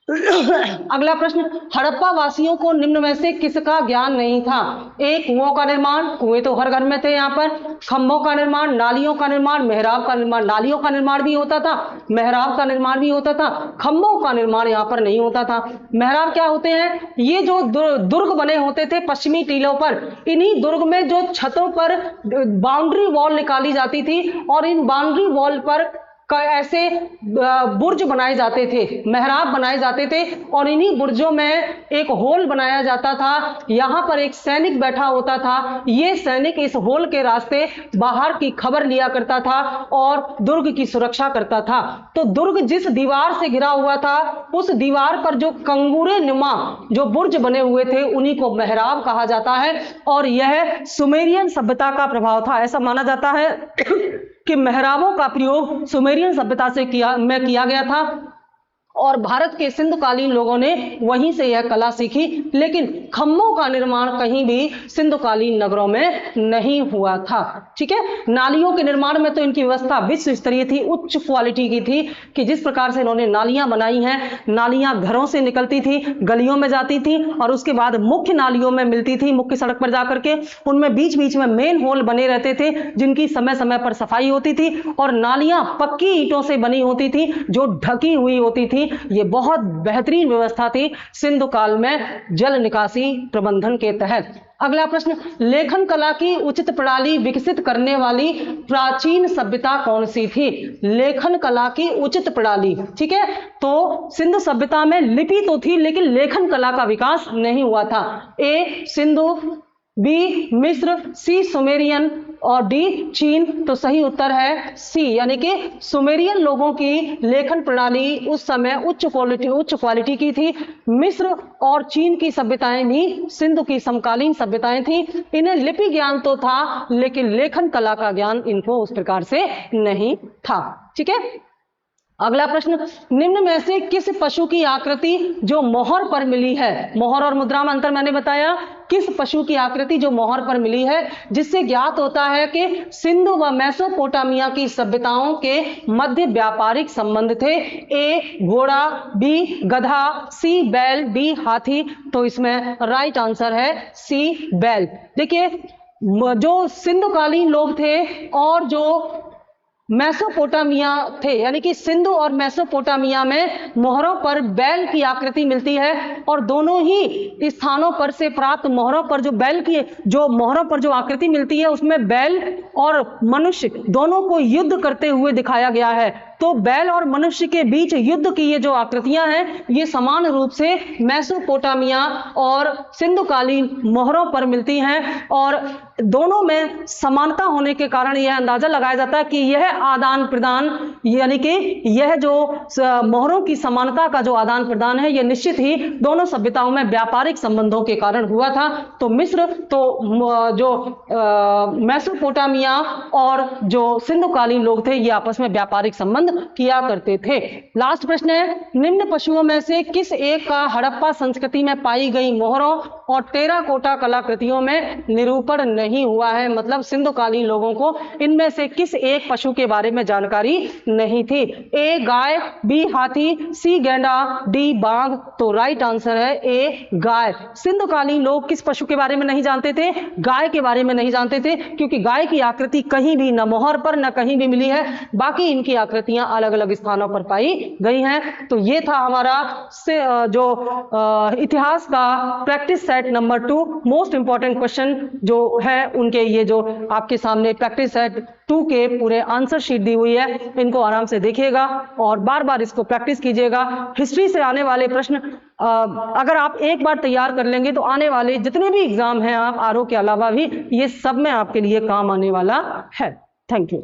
[SPEAKER 1] अगला प्रश्न, हड़प्पा वासियों को निम्न में से किसका ज्ञान नहीं था? एक, कुओं का निर्माण, कुएं तो हर घर में थे यहाँ पर। खंभों का निर्माण, नालियों का निर्माण, मेहराब का निर्माण, नालियों का निर्माण भी होता था, मेहराब का निर्माण भी होता था, खंभों का निर्माण यहाँ पर नहीं होता था। मेहराब क्या होते हैं? ये जो दुर्ग बने होते थे पश्चिमी टीलों पर, इन्हीं दुर्ग में जो छतों पर बाउंड्री वॉल निकाली जाती थी और इन बाउंड्री वॉल पर ऐसे बुर्ज बनाए जाते थे, मेहराब बनाए जाते थे, और इन्हीं बुर्जों में एक होल बनाया जाता था। यहाँ पर एक सैनिक बैठा होता था, ये सैनिक इस होल के रास्ते बाहर की खबर लिया करता था और दुर्ग की सुरक्षा करता था। तो दुर्ग जिस दीवार से घिरा हुआ था, उस दीवार पर जो कंगूरे नुमा जो बुर्ज बने हुए थे उन्हीं को मेहराब कहा जाता है, और यह सुमेरियन सभ्यता का प्रभाव था। ऐसा माना जाता है कि मेहराबों का प्रयोग सुमेरियन सभ्यता से किया गया था और भारत के सिंधुकालीन लोगों ने वहीं से यह कला सीखी। लेकिन खंभों का निर्माण कहीं भी सिंधुकालीन नगरों में नहीं हुआ था। ठीक है, नालियों के निर्माण में तो इनकी व्यवस्था विश्व स्तरीय थी, उच्च क्वालिटी की थी, कि जिस प्रकार से इन्होंने नालियां बनाई हैं, नालियां घरों से निकलती थी, गलियों में जाती थी और उसके बाद मुख्य नालियों में मिलती थी, मुख्य सड़क पर जाकर के। उनमें बीच बीच में मेन होल बने रहते थे जिनकी समय समय पर सफाई होती थी, और नालियां पक्की ईंटों से बनी होती थी जो ढकी हुई होती थी थी। ये बहुत बेहतरीन व्यवस्था थी सिंधु काल में जल निकासी प्रबंधन के तहत। अगला प्रश्न, लेखन कला की उचित प्रणाली विकसित करने वाली प्राचीन सभ्यता कौन सी थी? लेखन कला की उचित प्रणाली, ठीक है, तो सिंधु सभ्यता में लिपि तो थी लेकिन लेखन कला का विकास नहीं हुआ था। ए सिंधु, बी मिस्र, सी सुमेरियन और डी चीन। तो सही उत्तर है सी, यानी कि सुमेरियन लोगों की लेखन प्रणाली उस समय उच्च क्वालिटी की थी। मिस्र और चीन की सभ्यताएं भी सिंधु की समकालीन सभ्यताएं थी। इन्हें लिपि ज्ञान तो था लेकिन लेखन कला का ज्ञान इनको उस प्रकार से नहीं था। ठीक है, अगला प्रश्न, निम्न में से किस पशु की आकृति जो मोहर पर मिली है? मोहर और मुद्रा में अंतर मैंने बताया। किस पशु की आकृति जो मोहर पर मिली है, जिससे ज्ञात होता है कि सिंधु व मेसोपोटामिया की सभ्यताओं के मध्य व्यापारिक संबंध थे? ए घोड़ा, बी गधा, सी बैल, डी हाथी। तो इसमें राइट आंसर है सी बैल। देखिए, जो सिंधुकालीन लोग थे और जो मेसोपोटामिया थे, यानी कि सिंधु और मेसोपोटामिया में मोहरों पर बैल की आकृति मिलती है और दोनों ही स्थानों पर से प्राप्त मोहरों पर जो बैल की जो मोहरों पर जो आकृति मिलती है उसमें बैल और मनुष्य दोनों को युद्ध करते हुए दिखाया गया है। तो बैल और मनुष्य के बीच युद्ध की ये जो आकृतियां हैं ये समान रूप से मेसोपोटामिया और सिंधुकालीन मोहरों पर मिलती हैं और दोनों में समानता होने के कारण यह अंदाजा लगाया जाता है कि यह आदान प्रदान, यानी कि यह जो मोहरों की समानता का जो आदान प्रदान है यह निश्चित ही दोनों सभ्यताओं में व्यापारिक संबंधों के कारण हुआ था। तो मिस्र तो जो मेसोपोटामिया और जो सिंधुकालीन लोग थे ये आपस में व्यापारिक संबंध किया करते थे। लास्ट प्रश्न है, निम्न पशुओं में से किस एक का हड़प्पा संस्कृति में पाई गई मोहरों और टेराकोटा कलाकृतियों में निरूपण नहीं हुआ है? मतलब सिंधुकालीन लोगों को इनमें से किस एक पशु के बारे में जानकारी नहीं थी? ए गाय, बी हाथी, सी गैंडा, डी बाघ। तो राइट आंसर है ए गाय। सिंधुकालीन लोग किस पशु के बारे में नहीं जानते थे? गाय के बारे में नहीं जानते थे, क्योंकि गाय की आकृति कहीं भी न मोहर पर न कहीं भी मिली है, बाकी इनकी आकृतियां अलग अलग स्थानों पर पाई गई हैं। तो ये था हमारा जो इतिहास का practice set number 2। Most important question जो है उनके ये जो आपके सामने प्रैक्टिस सेट 2 के पूरे आंसर शीट दी हुई है, इनको आराम से देखिएगा और बार बार इसको प्रैक्टिस कीजिएगा। हिस्ट्री से आने वाले प्रश्न अगर आप एक बार तैयार कर लेंगे तो आने वाले जितने भी एग्जाम हैं आप आरओ के अलावा भी ये सब में आपके लिए काम आने वाला है। Thank you.